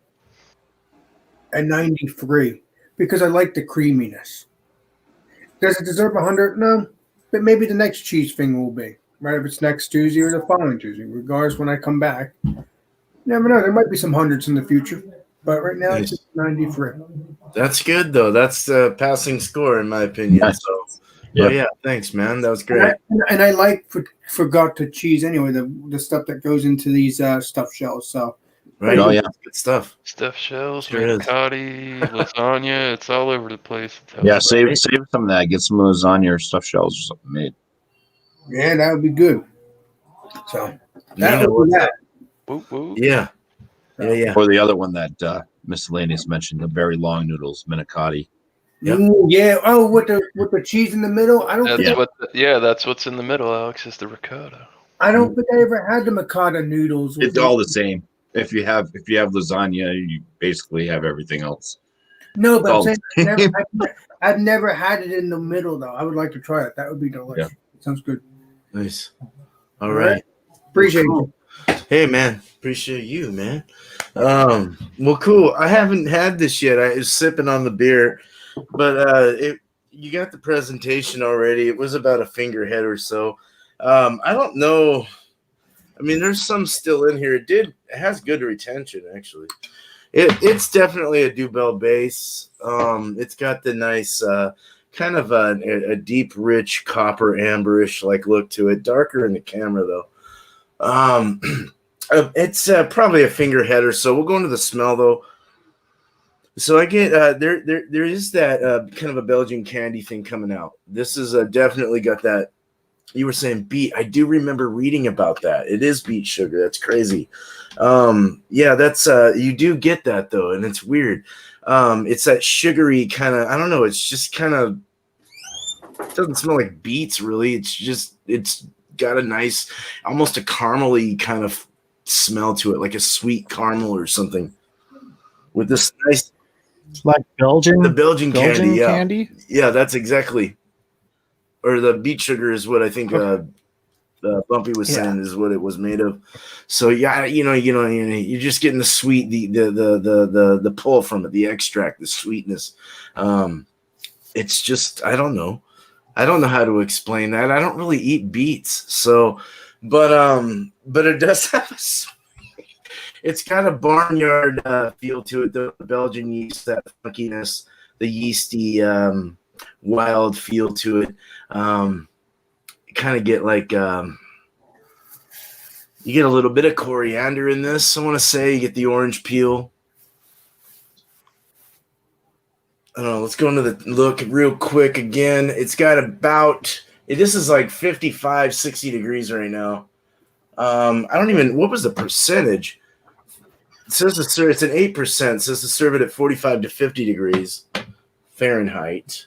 a 93 because I like the creaminess. Does it deserve 100? No, but maybe the next cheese thing will be right if it's next Tuesday or the following Tuesday, regardless when I come back. Never know. There might be some hundreds in the future, but right now it's just 93. That's good though. That's a passing score in my opinion. Nice. So, Yeah. yeah, thanks, man. That was great. And I like forgot to cheese anyway. The stuff that goes into these stuffed shells. So Right. Oh, yeah. Good stuff. Stuffed shells, Sure is. manicotti, lasagna. It's all over the place. Yeah, save some of that. Get some lasagna or stuffed shells or something made. yeah, that would be good. So You know that would be that. Whoop, whoop. Yeah. Yeah. Or the other one that Miscellaneous mentioned, the very long noodles, manicotti. Yep. Ooh, yeah. Oh, with the cheese in the middle. I don't That's think that's what's in the middle, Alex, is the ricotta. I ever had the Mikata noodles. It's all the same. If you have lasagna, you basically have everything else. No, but I'm all saying the I've never had it in the middle though. I would like to try it. That would be delicious. Sounds good. Nice. All right. Appreciate it. Hey, man. Appreciate you, man. Well, cool. I haven't had this yet. I was sipping on the beer, but you got the presentation already. It was about a finger head or so. I don't know. I mean, there's some still in here. It has good retention, actually. It's definitely a Dubel base. It's got the nice kind of a deep, rich copper amberish like look to it. Darker in the camera though. It's probably a finger head or so. We'll go into the smell though. So I get there is that kind of a Belgian candy thing coming out. This is definitely got that. You were saying beet. I do remember reading about that. It is beet sugar. That's crazy. Yeah, that's you do get that though, and it's weird. It's that sugary kind of. I don't know. It's just kind of. It doesn't smell like beets really. It's got a nice, almost a caramely kind of smell to it, like a sweet caramel or something. With this nice, Like the Belgian candy. Yeah, candy? yeah, that's exactly. Or the beet sugar is what I think Bumpy was saying is what it was made of. So yeah, you're just getting the sweet, the pull from it, the extract, the sweetness. It's just I don't know how to explain that. I don't really eat beets, so but it does have it's got a barnyard feel to it. The Belgian yeast, that funkiness, the yeasty. Wild feel to it. Kind of get like you get a little bit of coriander in this. I want to say you get the orange peel. I don't know. Let's go into the look real quick again. It's got about this is like 55, 60 degrees right now. I don't even. What was the percentage? It says it's an 8%. It says to serve it at 45 to 50 degrees Fahrenheit.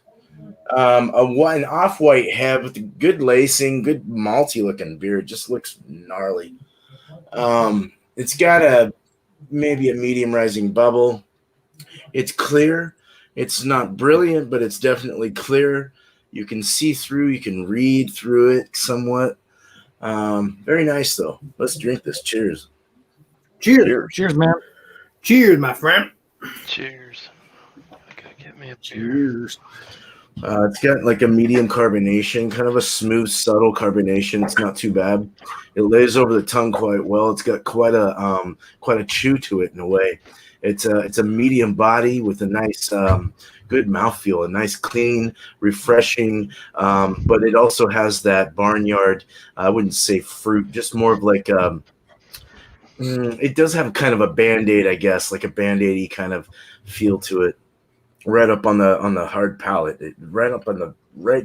An off-white head with good lacing, good malty looking beer. It just looks gnarly. It's got maybe a medium rising bubble. It's clear. It's not brilliant, but it's definitely clear. You can see through. You can read through it somewhat. Very nice though. Let's drink this. Cheers. Cheers. Cheers, man. Cheers, my friend. Cheers. Okay, get me a beer. Cheers. It's got like a medium carbonation, kind of a smooth, subtle carbonation. It's not too bad. It lays over the tongue quite well. It's got quite a chew to it in a way. It's a medium body with a nice good mouthfeel, a nice, clean, refreshing. But it also has that barnyard. I wouldn't say fruit, just more of like it does have kind of a Band-Aid, I guess, like a Band-Aid-y kind of feel to it. Right up on the hard palate, right in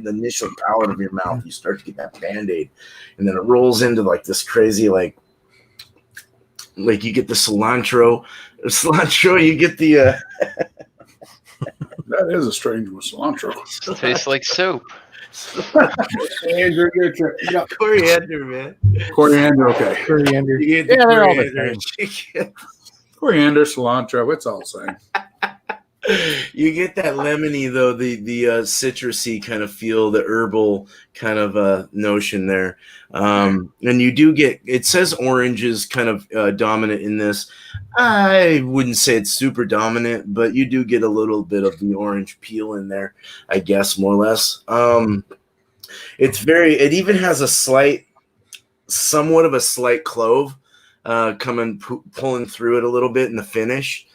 the initial palate of your mouth, you start to get that Band-Aid, and then it rolls into like this crazy like you get the cilantro, you get the That is a strange one, cilantro. Tastes like soap. Andrew, your turn. Yeah, coriander, man. Coriander, okay. coriander. You get the Yeah, they're all the coriander. Coriander, cilantro, it's all the same. You get that lemony though, the citrusy kind of feel, the herbal kind of notion there, and you do get. It says orange is kind of dominant in this. I wouldn't say it's super dominant, but you do get a little bit of the orange peel in there, I guess, more or less. It even has somewhat of a slight clove pulling through it a little bit in the finish.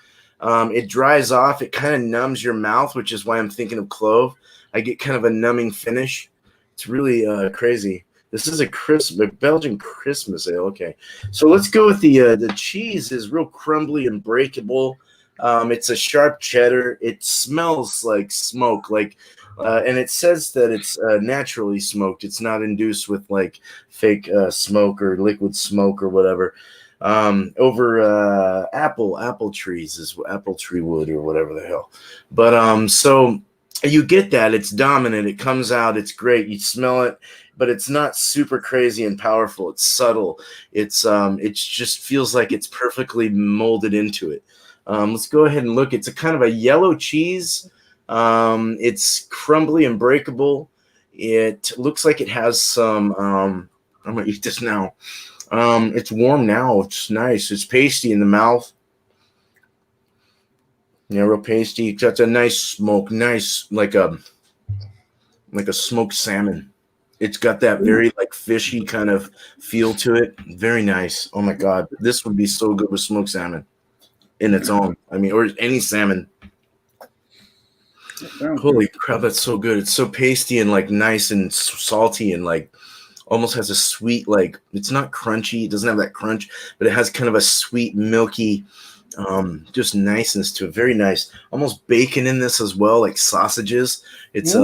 It dries off. It kind of numbs your mouth, which is why I'm thinking of clove. I get kind of a numbing finish. It's really crazy. This is a Belgian Christmas ale. Okay, so let's go with the cheese. Is real crumbly and breakable. It's a sharp cheddar. It smells like smoke, and it says that it's naturally smoked. It's not induced with like fake smoke or liquid smoke or whatever. Over apple trees is apple tree wood or whatever the hell. But so you get that it's dominant. It comes out. It's great. You smell it, but it's not super crazy and powerful. It's subtle. It just feels like it's perfectly molded into it. Let's go ahead and look. It's a kind of a yellow cheese. It's crumbly and breakable. It looks like it has some. I'm gonna eat this now. It's warm now. It's nice. It's pasty in the mouth. Yeah, real pasty. It's got a nice smoke. Nice, like a smoked salmon. It's got that very like fishy kind of feel to it. Very nice. Oh my God, this would be so good with smoked salmon in its own. I mean, or any salmon. Holy crap, that's so good. It's so pasty and like nice and salty and like. Almost has a sweet, like, it's not crunchy. It doesn't have that crunch, but it has kind of a sweet, milky, just niceness to it. Very nice. Almost bacon in this as well, like sausages. It's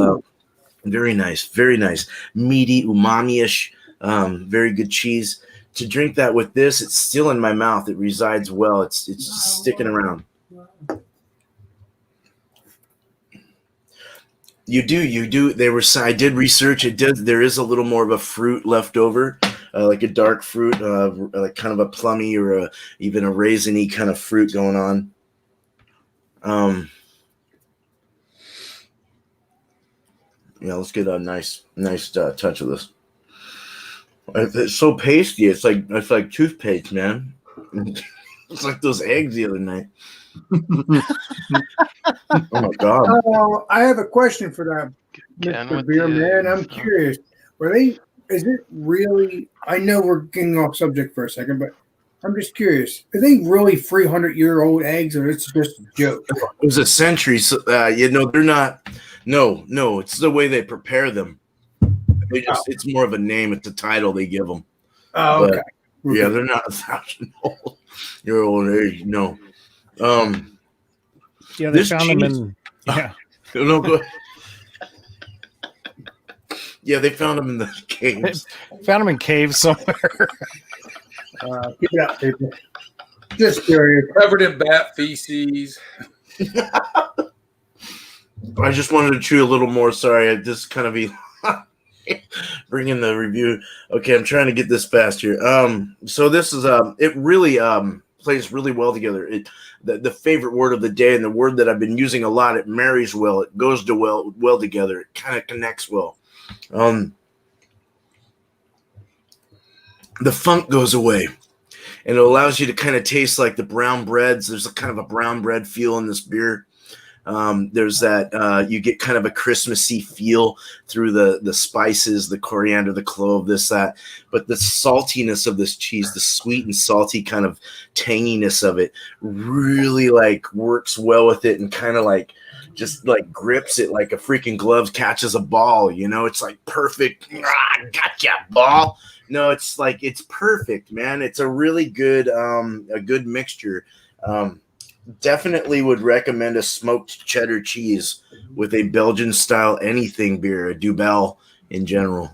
very nice, very nice. Meaty, umami-ish, very good cheese. To drink that with this, it's still in my mouth. It resides well. It's just sticking around. You do. I did research. There is a little more of a fruit left over, like a dark fruit, like kind of a plummy or even a raisiny kind of fruit going on. Yeah, let's get a nice touch of this. It's so pasty. It's like toothpaste, man. It's like those eggs the other night. Oh my God! I have a question for that, Mr. Beer Man. I'm curious. Is it really? I know we're getting off subject for a second, but I'm just curious. Are they really 300-year-old eggs, or it's just a joke? It was a century. So, they're not. No, it's the way they prepare them. It's more of a name. It's a title they give them. Oh, okay. Yeah, they're not 1,000-year-old age. No. Yeah, they found them in. Yeah. No, go ahead. Yeah, they found them in the caves. Found them in caves somewhere. Keep it up, people. Just curious. Covered in bat feces. I just wanted to chew a little more. Sorry, I just kind of bring in the review. Okay, I'm trying to get this fast here. So this is it really plays really well together. The favorite word of the day and the word that I've been using a lot. It marries well. It goes well together. It kind of connects well. The funk goes away, and it allows you to kind of taste like the brown breads. There's a kind of a brown bread feel in this beer. There's that you get kind of a Christmassy feel through the spices, the coriander, the clove, this, that. But the saltiness of this cheese, the sweet and salty kind of tanginess of it really like works well with it and kind of like just like grips it like a freaking glove catches a ball. You know, it's like perfect. Gotcha, ball. No, it's like it's perfect, man. It's a really good mixture. Definitely would recommend a smoked cheddar cheese with a Belgian style anything beer, a Dubel in general.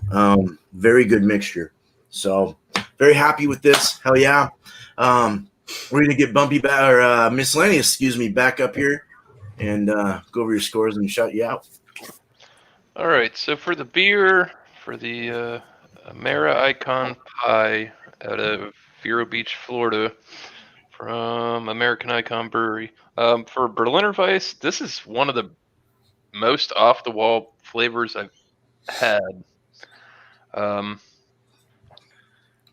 Very good mixture. So very happy with this. Hell yeah. We're gonna get Bumpy back or Miscellaneous, back up here and go over your scores and shut you out. All right. So for the beer, for the Mara Icon Pie out of Vero Beach, Florida, from American Icon Brewery. For Berliner Weiss, this is one of the most off-the-wall flavors I've had. I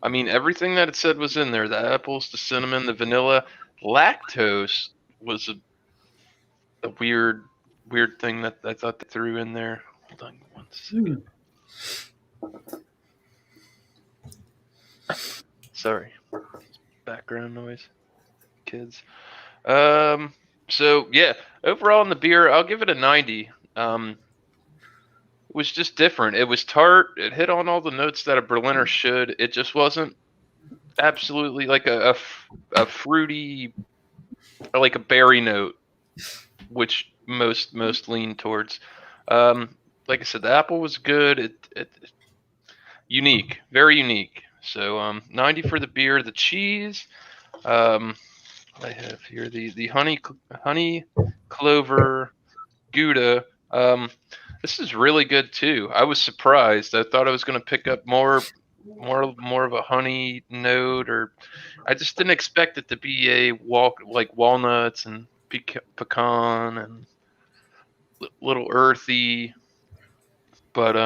mean, everything that it said was in there. The apples, the cinnamon, the vanilla. Lactose was a weird thing that I thought they threw in there. Hold on one second. Sorry. Background noise. Kids. So yeah, overall in the beer, I'll give it a 90. It was just different. It was tart. It hit on all the notes that a Berliner should. It just wasn't absolutely like a fruity, or like a berry note, which most lean towards. Like I said, the apple was good. It unique, very unique. So 90 for the beer. The cheese. I have here the honey clover Gouda. This is really good too. I was surprised. I thought I was going to pick up more of a honey note, or I just didn't expect it to be like walnuts and pecan and little earthy. But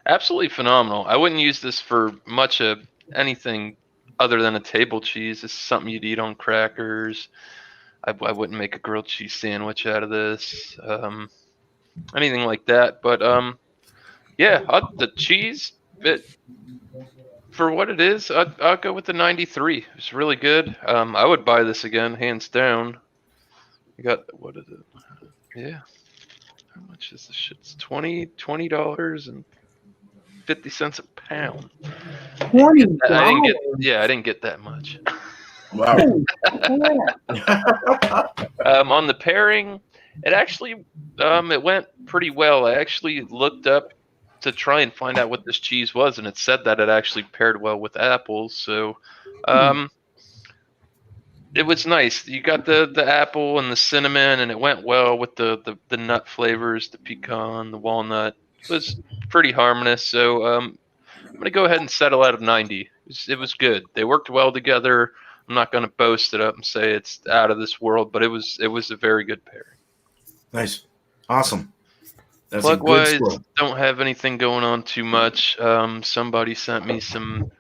absolutely phenomenal. I wouldn't use this for much of anything other than a table cheese. This is something you'd eat on crackers. I wouldn't make a grilled cheese sandwich out of this. Anything like that. But yeah, the cheese bit, for what it is, I'll go with the 93. It's really good. I would buy this again, hands down. You got, what is it? Yeah. How much is this shit? It's $20 and 50 cents a pound. $20. I didn't get that much. Wow. On the pairing, it actually it went pretty well. I actually looked up to try and find out what this cheese was, and it said that it actually paired well with apples. So it was nice. You got the apple and the cinnamon, and it went well with the nut flavors, the pecan, the walnut. It was pretty harmonious. So I'm gonna go ahead and settle out of 90. It was good. They worked well together. I'm not gonna boast it up and say it's out of this world, but it was a very good pairing. Nice, awesome. That's Plug-wise, a good score. don't have anything going on too much. Somebody sent me some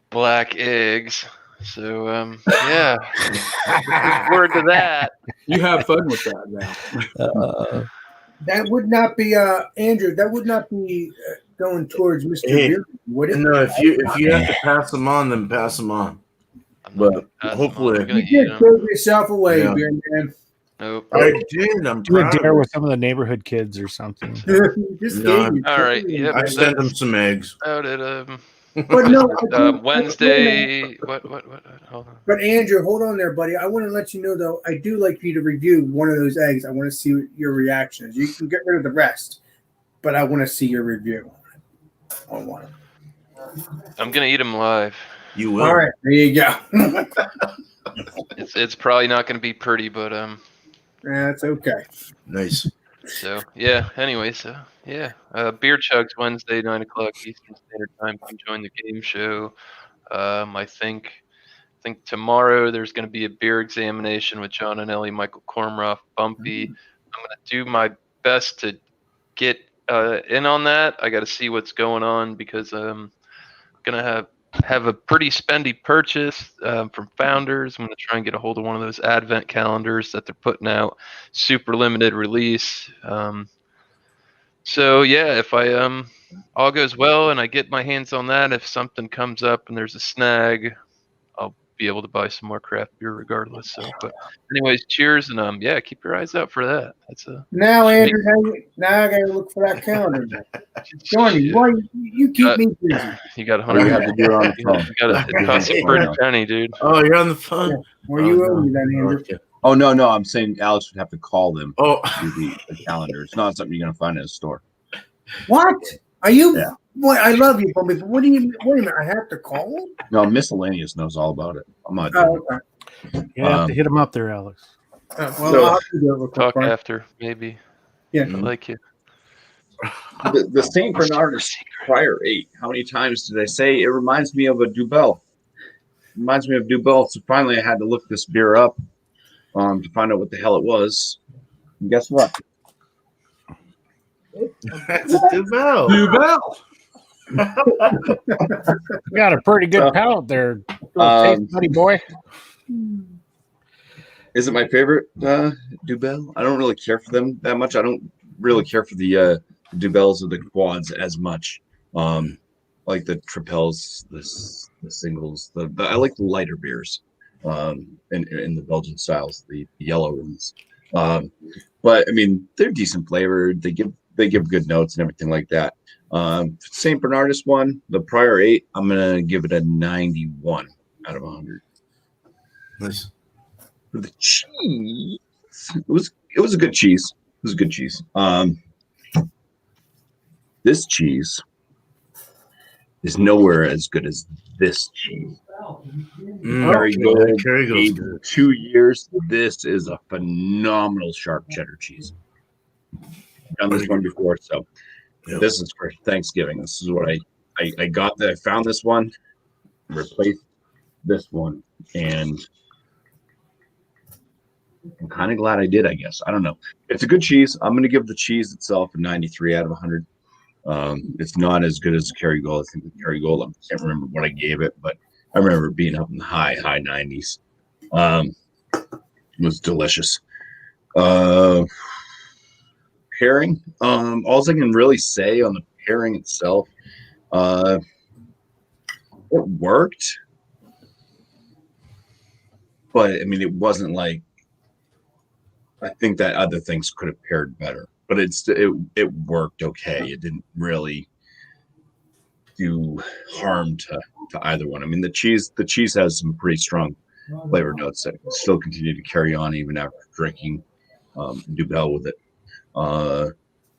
black eggs. So, yeah. Word to that. You have fun with that now. That would not be Andrew. That would not be going towards Mr. Hey, Beer, would it? No, if you have to pass them on, then pass them on. But hopefully, You just throw yourself away, Yeah. Beer Man. Nope. I did. I'm Do a proud of dare it. with some of the neighborhood kids or something. Just No, gave you All right. Yep. I sent them some eggs. Out at But no, I do- Wednesday. What? Hold on. But Andrew, hold on there, buddy. I want to let you know, though, I do like you to review one of those eggs. I want to see what your reaction is. You can get rid of the rest, but I want to see your review on one. I'm gonna eat them live. You will. All right, there you go. It's probably not gonna be pretty, but That's okay. Nice. So yeah. Anyway, so yeah. Beer Chugs Wednesday, 9:00 Eastern Standard Time. Come join the game show. I think tomorrow there's going to be a beer examination with John and Ellie, Michael Kormroff, Bumpy. I'm going to do my best to get in on that. I got to see what's going on because I'm going to have a pretty spendy purchase from Founders. I'm going to try and get a hold of one of those advent calendars that they're putting out, super limited release. So yeah, if I all goes well and I get my hands on that, if something comes up and there's a snag, I'll be able to buy some more craft beer regardless. So, but anyways, cheers, and yeah, keep your eyes out for that. That's a Now, Andrew, now I gotta look for that calendar. Johnny, why you keep me busy? You got I'm gonna have 100. to do it on the phone. It costs a pretty penny, dude. Oh, you're on the phone. Well, you owe me then, Andrew. Okay. Oh no, I'm saying Alex would have to call them Oh, to the calendar. It's not something you're gonna find in a store. What? Are you? Yeah. Boy, I love you, Bumpy, but what do you? Wait a minute, I have to call him? No, Miscellaneous knows all about it. I'm not. Oh, okay. You have to hit them up there, Alex. Well, So- I'll have to do it real quick. Talk Brian. after, maybe. Yeah. I like you. The St. Bernardus Prior 8. How many times did I say it reminds me of a Dubel? Reminds me of Dubel. So finally, I had to look this beer up to find out what the hell it was. And guess what? that's a Duvel. Bell. You got a pretty good So, palate there, um, buddy boy. Is it my favorite Dubel? I don't really care for them that much. I don't really care for the Dubels or the quads as much. Like the tripels, the singles. I like the lighter beers, in the Belgian styles, the yellow ones. But I mean, they're decent flavored. They give good notes and everything like that. St. Bernardus one, the Prior 8, I'm gonna give it a 91 out of 100. Nice. For the cheese, it was a good cheese. It was a good cheese. This cheese is nowhere as good as this cheese. Kerrygold, Kerrygold's aged good. 2 years. This is a phenomenal sharp cheddar cheese. Done this one before, so Yep. this is for Thanksgiving. This is what I got. That I found this one, replaced this one, and I'm kind of glad I did. I guess I don't know. It's a good cheese. I'm going to give the cheese itself a 93 out of 100. It's not as good as Kerrygold. I think the Kerrygold, I can't remember what I gave it, but I remember it being up in the high 90s. It was delicious. Pairing. All I can really say on the pairing itself, it worked, but I mean, it wasn't like. I think that other things could have paired better, but it worked okay. It didn't really do harm to either one. I mean, the cheese has some pretty strong flavor notes that still continue to carry on even after drinking Dubel with it.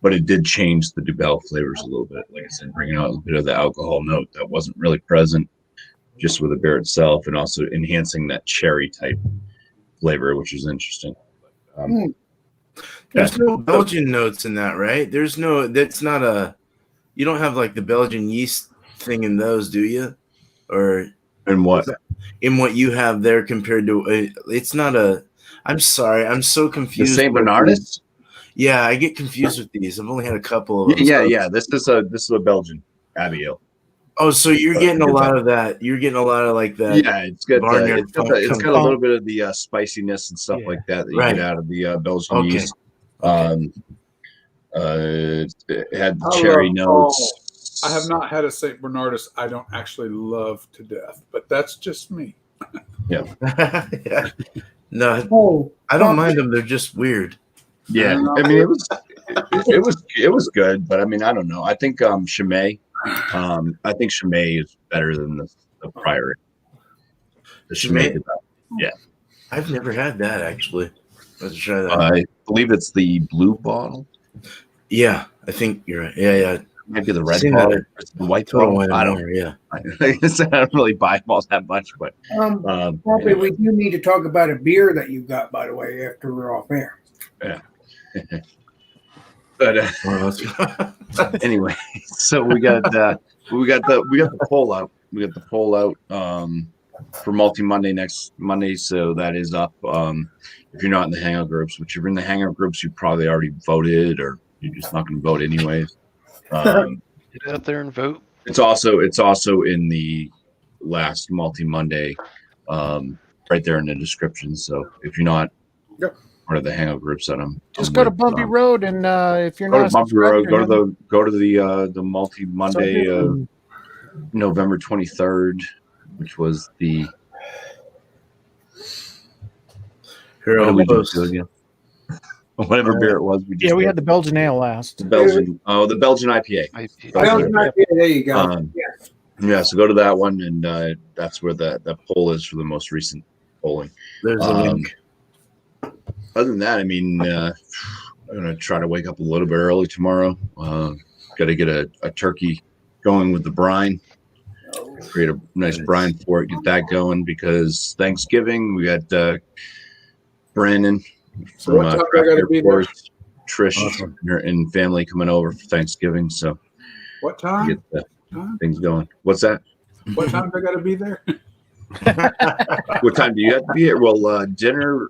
But it did change the Dubel flavors a little bit. Like I said, bringing out a bit of the alcohol note that wasn't really present just with the beer itself, and also enhancing that cherry type flavor, which is interesting. There's no Belgian notes in that, right? That's not a, you don't have like the Belgian yeast thing in those, do you? Or And what? in what you have there compared to, it's not a, I'm sorry, I'm so The confused. St. with Bernardus? these. Yeah, I get confused with these. I've only had a couple of them. Yeah. This is a Belgian Abbey Ale. Oh, so you're getting a lot of that. You're getting a lot of like that. Yeah, it's got barnyard it's got funk a little bit of the spiciness and stuff like that you Right. get out of the Belgian Okay. yeast. It had the cherry notes. I have not had a St. Bernardus I don't actually love to death, but that's just me. Yeah. No, Oh, I don't mind them. They're just weird. Yeah, I mean it was good, but I mean I don't know. I think Chimay, I think Chimay is better than the Prior. The Chimay, yeah. I've never had that actually. Let's try that. I believe it's the blue bottle. Yeah, I think you're right. Yeah. Maybe the red Seen bottle, that. or the white Throw bottle. away I don't. more, yeah. Like I said, I don't really buy them all that much, but Bumpy, we do need to talk about a beer that you got, by the way, after we're off air. yeah. But anyway, so we got the poll out. We got the poll out for Multi Monday next Monday. So that is up. If you're not in the hangout groups, which if you're in the hangout groups, you probably already voted, or you're just not going to vote anyways. Get out there and vote. It's also in the last Multi Monday, right there in the description. So if you're not part of the hangout groups that I'm Just go to Bumpy Road, and if you're go not to Bumpy Road, subscribed, go to the Multi Monday, November 23rd, which was the Here What did I'll we post. do again? Whatever beer it was, we just We had the Belgian ale last. the Belgian IPA. Belgian IPA, there you go. Yeah, so go to that one, and that's where the poll is for the most recent polling. There's a link. Other than that, I mean, I'm gonna try to wake up a little bit early tomorrow. Got to get a turkey going with the brine. Create a nice brine for it. Get that going because Thanksgiving we got Brandon from What time do I gotta be there? Trish and family coming over for Thanksgiving. So What time? get the things going. What's that? What time do I got to be there? What time do you have to be here? Well, dinner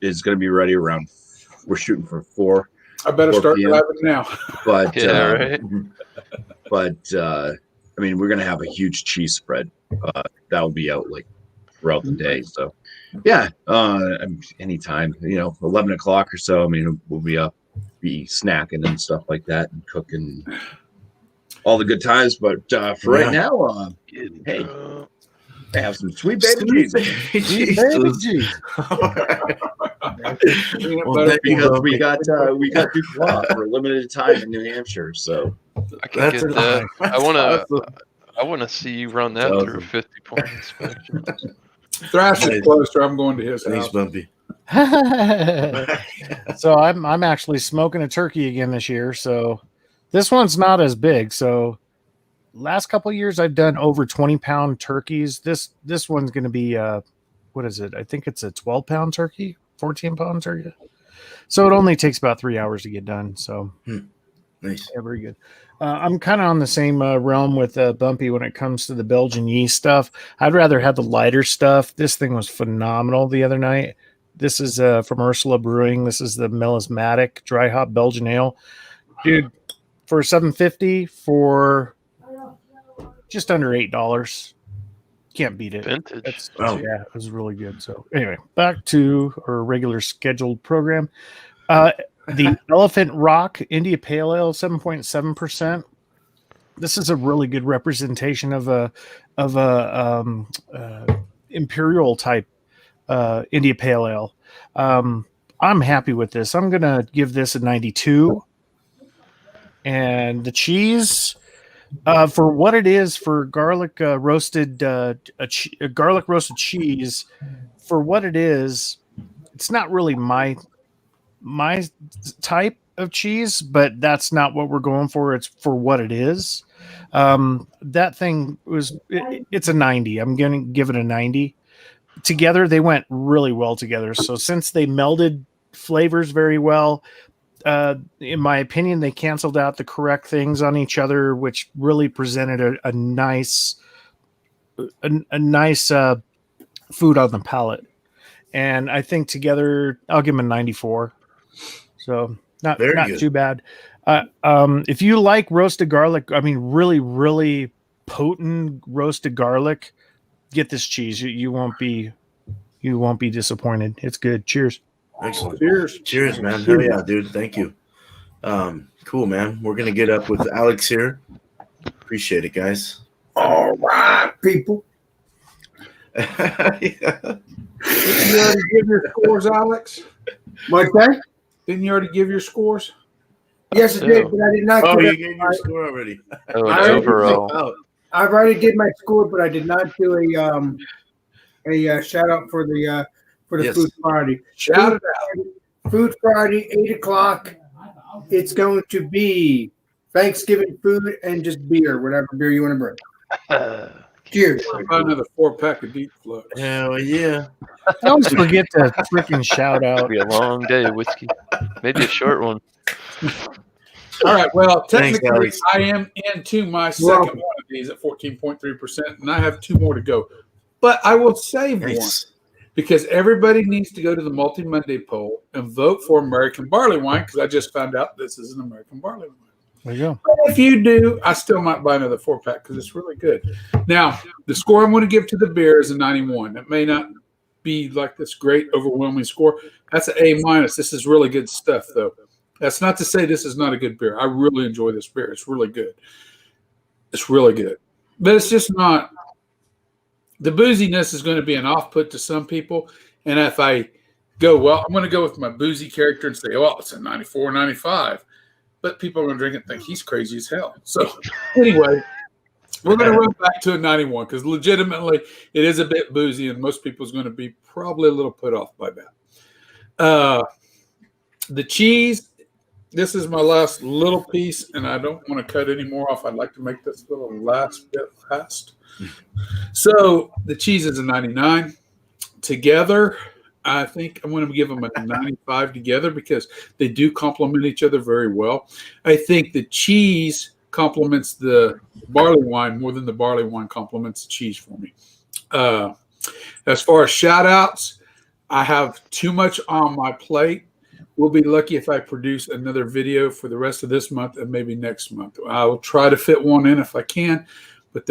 is going to be ready around. We're shooting for 4. I better 4 start p.m. driving now. But Yeah, right. But I mean, we're going to have a huge cheese spread. That'll be out like throughout the day. So yeah, anytime 11 o'clock or so. I mean, we'll be up, be snacking and stuff like that, and cooking all the good times. But for right now, hey. I have some sweet baby cheese. Baby cheese. Well, because we got Dubois for a limited time in New Hampshire, so I can get that. I want to see you run that through a 50-point inspection. Thrash is closer. I'm going to his Thanks, house. Bumpy. So I'm actually smoking a turkey again this year. So this one's not as big. So last couple of years I've done over 20-pound turkeys. This one's going to be what is it? I think it's a 12-pound turkey, 14-pound turkey. So it only takes about 3 hours to get done. So Nice. yeah, very good. I'm kind of on the same realm with Bumpy when it comes to the Belgian yeast stuff. I'd rather have the lighter stuff. This thing was phenomenal the other night. This is from Ursula Brewing. This is the Melismatic dry hop Belgian ale. Dude, for $7.50 for just under $8. Can't beat it. Vintage. Yeah, it was really good. So anyway, back to our regular scheduled program. The Elephant Rock India Pale Ale, 7.7%. This is a really good representation of a imperial type India Pale Ale. I'm happy with this. I'm gonna give this a 92. And the cheese, for what it is, for garlic roasted garlic roasted cheese, for what it is, it's not really my type of cheese, but that's not what we're going for. It's for what it is. That thing was it's a 90. I'm gonna give it a 90. Together they went really well together. So since they melded flavors very well, in my opinion, they canceled out the correct things on each other, which really presented a nice food on the palate. And I think together I'll give them a 94. So not too bad. If you like roasted garlic, I mean, really, really potent roasted garlic, get this cheese. You won't be disappointed. It's good. Cheers. Excellent. Cheers, man. Hell yeah, dude. Thank you. Cool, man. We're gonna get up with Alex here. Appreciate it, guys. All right, people. Yeah. Didn't you already give your scores, Alex? What's that? Didn't you already give your scores? Yes, I did, but I did not. Oh, you gave your score already. Oh, an overall. I've already did my score, but I did not do a shout out for the Food Friday. Shout it out. Food Friday, 8:00. It's going to be Thanksgiving food and just beer, whatever beer you want to bring. Cheers. Buy another 4-pack of Deep Flux. Hell yeah. I always forget to freaking shout out. It'll be a long day of whiskey. Maybe a short one. All right. Well, Thanks, technically, Alex. I am into my second one of these at 14.3%, and I have 2 more to go. But I will save one because everybody needs to go to the Multi Monday poll and vote for American barley wine because I just found out this is an American barley wine. There you go. But if you do, I still might buy another 4-pack because it's really good. Now, the score I'm going to give to the beer is a 91. It may not be like this great, overwhelming score. That's an A-. This is really good stuff, though. That's not to say this is not a good beer. I really enjoy this beer. It's really good. It's really good. But it's just not the booziness is going to be an off-put to some people. And if I go, well, I'm going to go with my boozy character and say, well, it's a 94, 95. But people are going to drink it and think he's crazy as hell. So anyway, we're going to run back to a 91 because legitimately it is a bit boozy and most people's going to be probably a little put off by that. The cheese, this is my last little piece, and I don't want to cut any more off. I'd like to make this little last bit last. So the cheese is a 99. Together, I think I'm going to give them a 95 together because they do complement each other very well. I think the cheese complements the barley wine more than the barley wine complements the cheese for me. As far as shout outs, I have too much on my plate. We'll be lucky if I produce another video for the rest of this month and maybe next month. I will try to fit one in if I can, but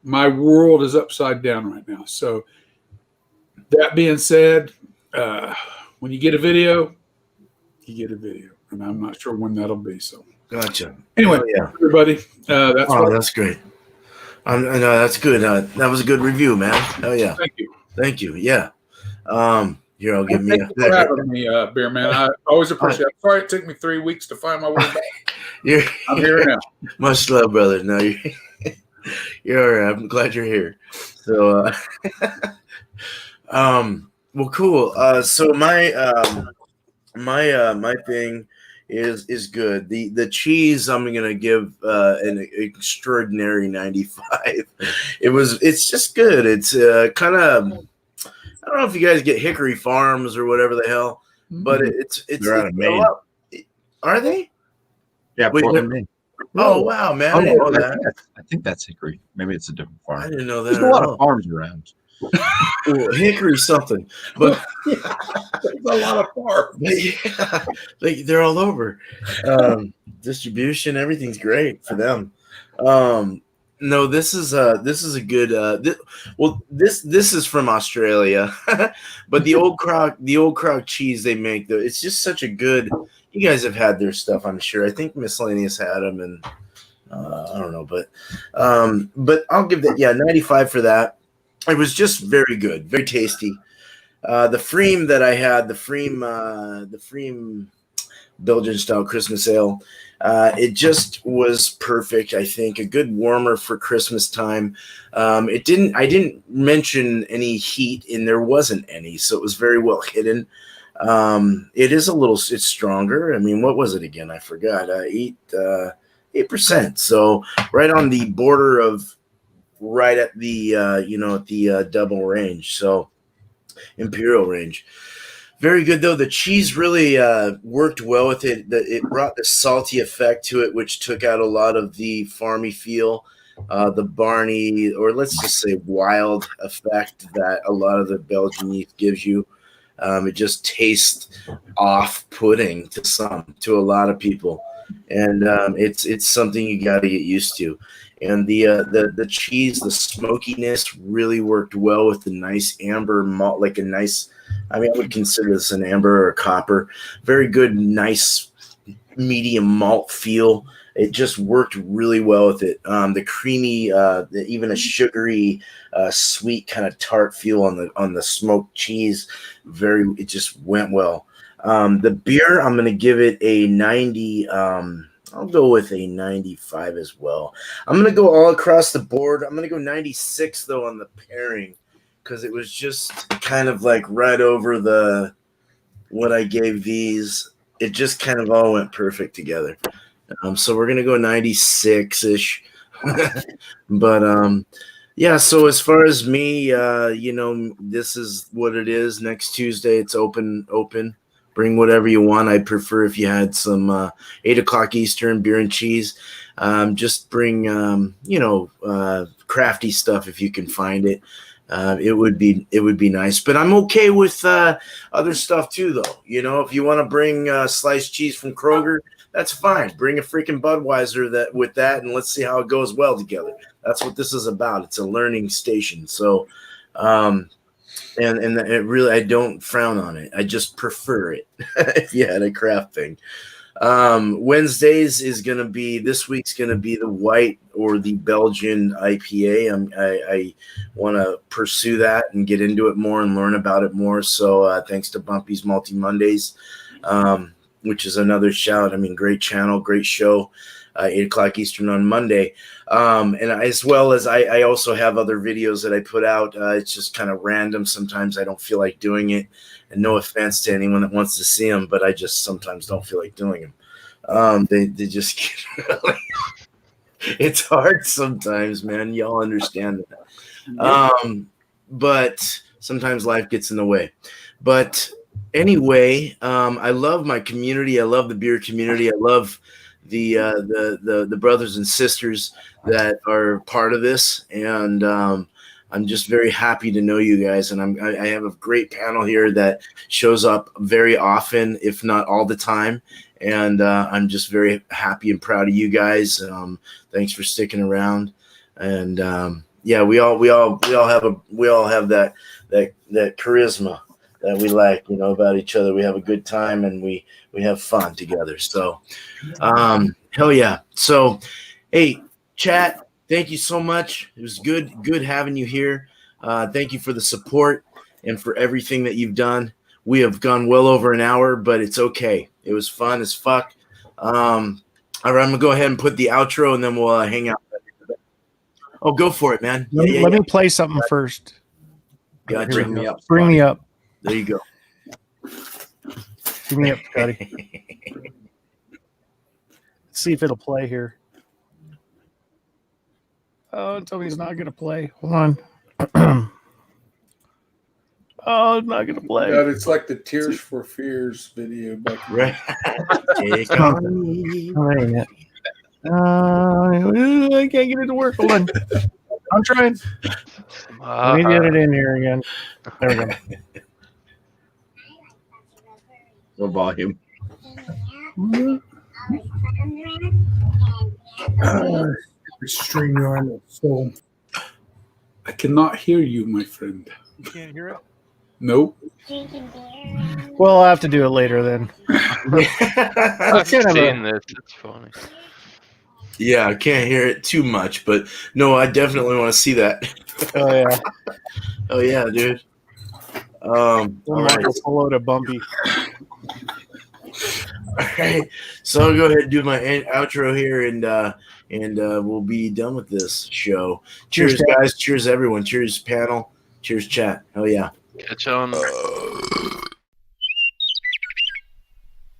my world is upside down right now. So that being said, when you get a video, you get a video, and I'm not sure when that'll be. So Gotcha. Anyway, everybody, that's great. I know that's good. That was a good review, man. Oh yeah. Thank you. Yeah. Here, I'll give me Thank you for having me, Beer Man. I always appreciate it. Sorry it took me 3 weeks to find my way back. I'm here now. Much love, brother. No, you're all right. I'm glad you're here. So, well, cool. So my thing is good. The cheese I'm gonna give an extraordinary 95. It's just good. It's kind of, I don't know if you guys get Hickory Farms or whatever the hell, but it's They're out of Maine. Are they? Yeah, Wait, Portland, Maine. Oh wow, man! I didn't know that. I think that's Hickory. Maybe it's a different farm. I didn't know that. There's a lot of farms around. Well, Hickory something, but there's a lot of farms. Yeah, they're all over. Distribution, everything's great for them. No, this is a good. This is from Australia, but the old croc cheese they make though, it's just such a good. You guys have had their stuff, I'm sure. I think Miscellaneous had them, and I don't know, but I'll give that 95 for that. It was just very good, very tasty. The Freem that I had, the Freem Belgian style Christmas ale, it just was perfect. I think a good warmer for Christmas time. I didn't mention any heat, and there wasn't any, so it was very well hidden. It's stronger. I mean, what was it again? I forgot. 8%. So right on the border of right at the double range. So imperial range. Very good though. The cheese really worked well with it. It brought the salty effect to it, which took out a lot of the farmy feel, the Barney, or let's just say wild effect that a lot of the Belgian yeast gives you. It just tastes off-putting to a lot of people, and it's something you got to get used to. And the cheese, the smokiness really worked well with the nice amber malt, like a nice. I mean, I would consider this an amber or a copper. Very good, nice medium malt feel. It just worked really well with it. The creamy, even a sugary, sweet kind of tart feel on the smoked cheese. It just went well. The beer, I'm going to give it a 90. I'll go with a 95 as well. I'm going to go all across the board. I'm going to go 96 though on the pairing because it was just kind of like right over what I gave these. It just kind of all went perfect together. So we're gonna go 96-ish, but yeah. So as far as me, this is what it is. Next Tuesday, it's open. Bring whatever you want. I prefer if you had some 8 o'clock Eastern beer and cheese. Just bring crafty stuff if you can find it. It would be nice, but I'm okay with other stuff too, though. If you want to bring sliced cheese from Kroger, that's fine. Bring a freaking Budweiser with that, and let's see how it goes well together. That's what this is about. It's a learning station. So, and it really, I don't frown on it. I just prefer it if you had a craft thing. Wednesdays is going to be, this week's going to be the white or the Belgian IPA. I want to pursue that and get into it more and learn about it more. So thanks to Bumpy's Multi Mondays, which is another shout. I mean, great channel, great show. 8 o'clock Eastern on Monday. And as well as I also have other videos that I put out. It's just kind of random. Sometimes I don't feel like doing it. And no offense to anyone that wants to see them, but I just sometimes don't feel like doing them. They just it's hard sometimes, man. Y'all understand that. But sometimes life gets in the way. But anyway, I love my community. I love the beer community. I love the brothers and sisters that are part of this, and I'm just very happy to know you guys. And I have a great panel here that shows up very often, if not all the time. And I'm just very happy and proud of you guys. Thanks for sticking around. And yeah, we all have that charisma that we like, about each other. We have a good time and we have fun together. So, hell yeah. So, hey, chat, thank you so much. It was good having you here. Thank you for the support and for everything that you've done. We have gone well over an hour, but it's okay. It was fun as fuck. All right, I'm gonna go ahead and put the outro and then we'll hang out. Oh, go for it, man. Let me play something first. Gotcha. Bring me up. Bring me up. There you go. Bring me up, Scotty. Let's see if it'll play here. Oh, tell me it's not going to play. Hold on. Oh, it's not going to play. God, it's like the Tears for Fears video back in Right. Take on me. Wait a minute. I can't get it to work. Hold on. I'm trying. Let me get it in here again. There we go. What volume? StreamYard. So I cannot hear you, my friend. You can't hear it? Nope. Well, I'll have to do it later then. I've kind of seen this. It's funny. Yeah, I can't hear it too much, but no, I definitely want to see that. Oh, yeah. Oh yeah, dude. All right. Hello to Bumpy. All right. So I'll go ahead and do my outro here, and we'll be done with this show. Cheers, guys. Cheers, everyone. Cheers, panel. Cheers, chat. Hell yeah. Catch on.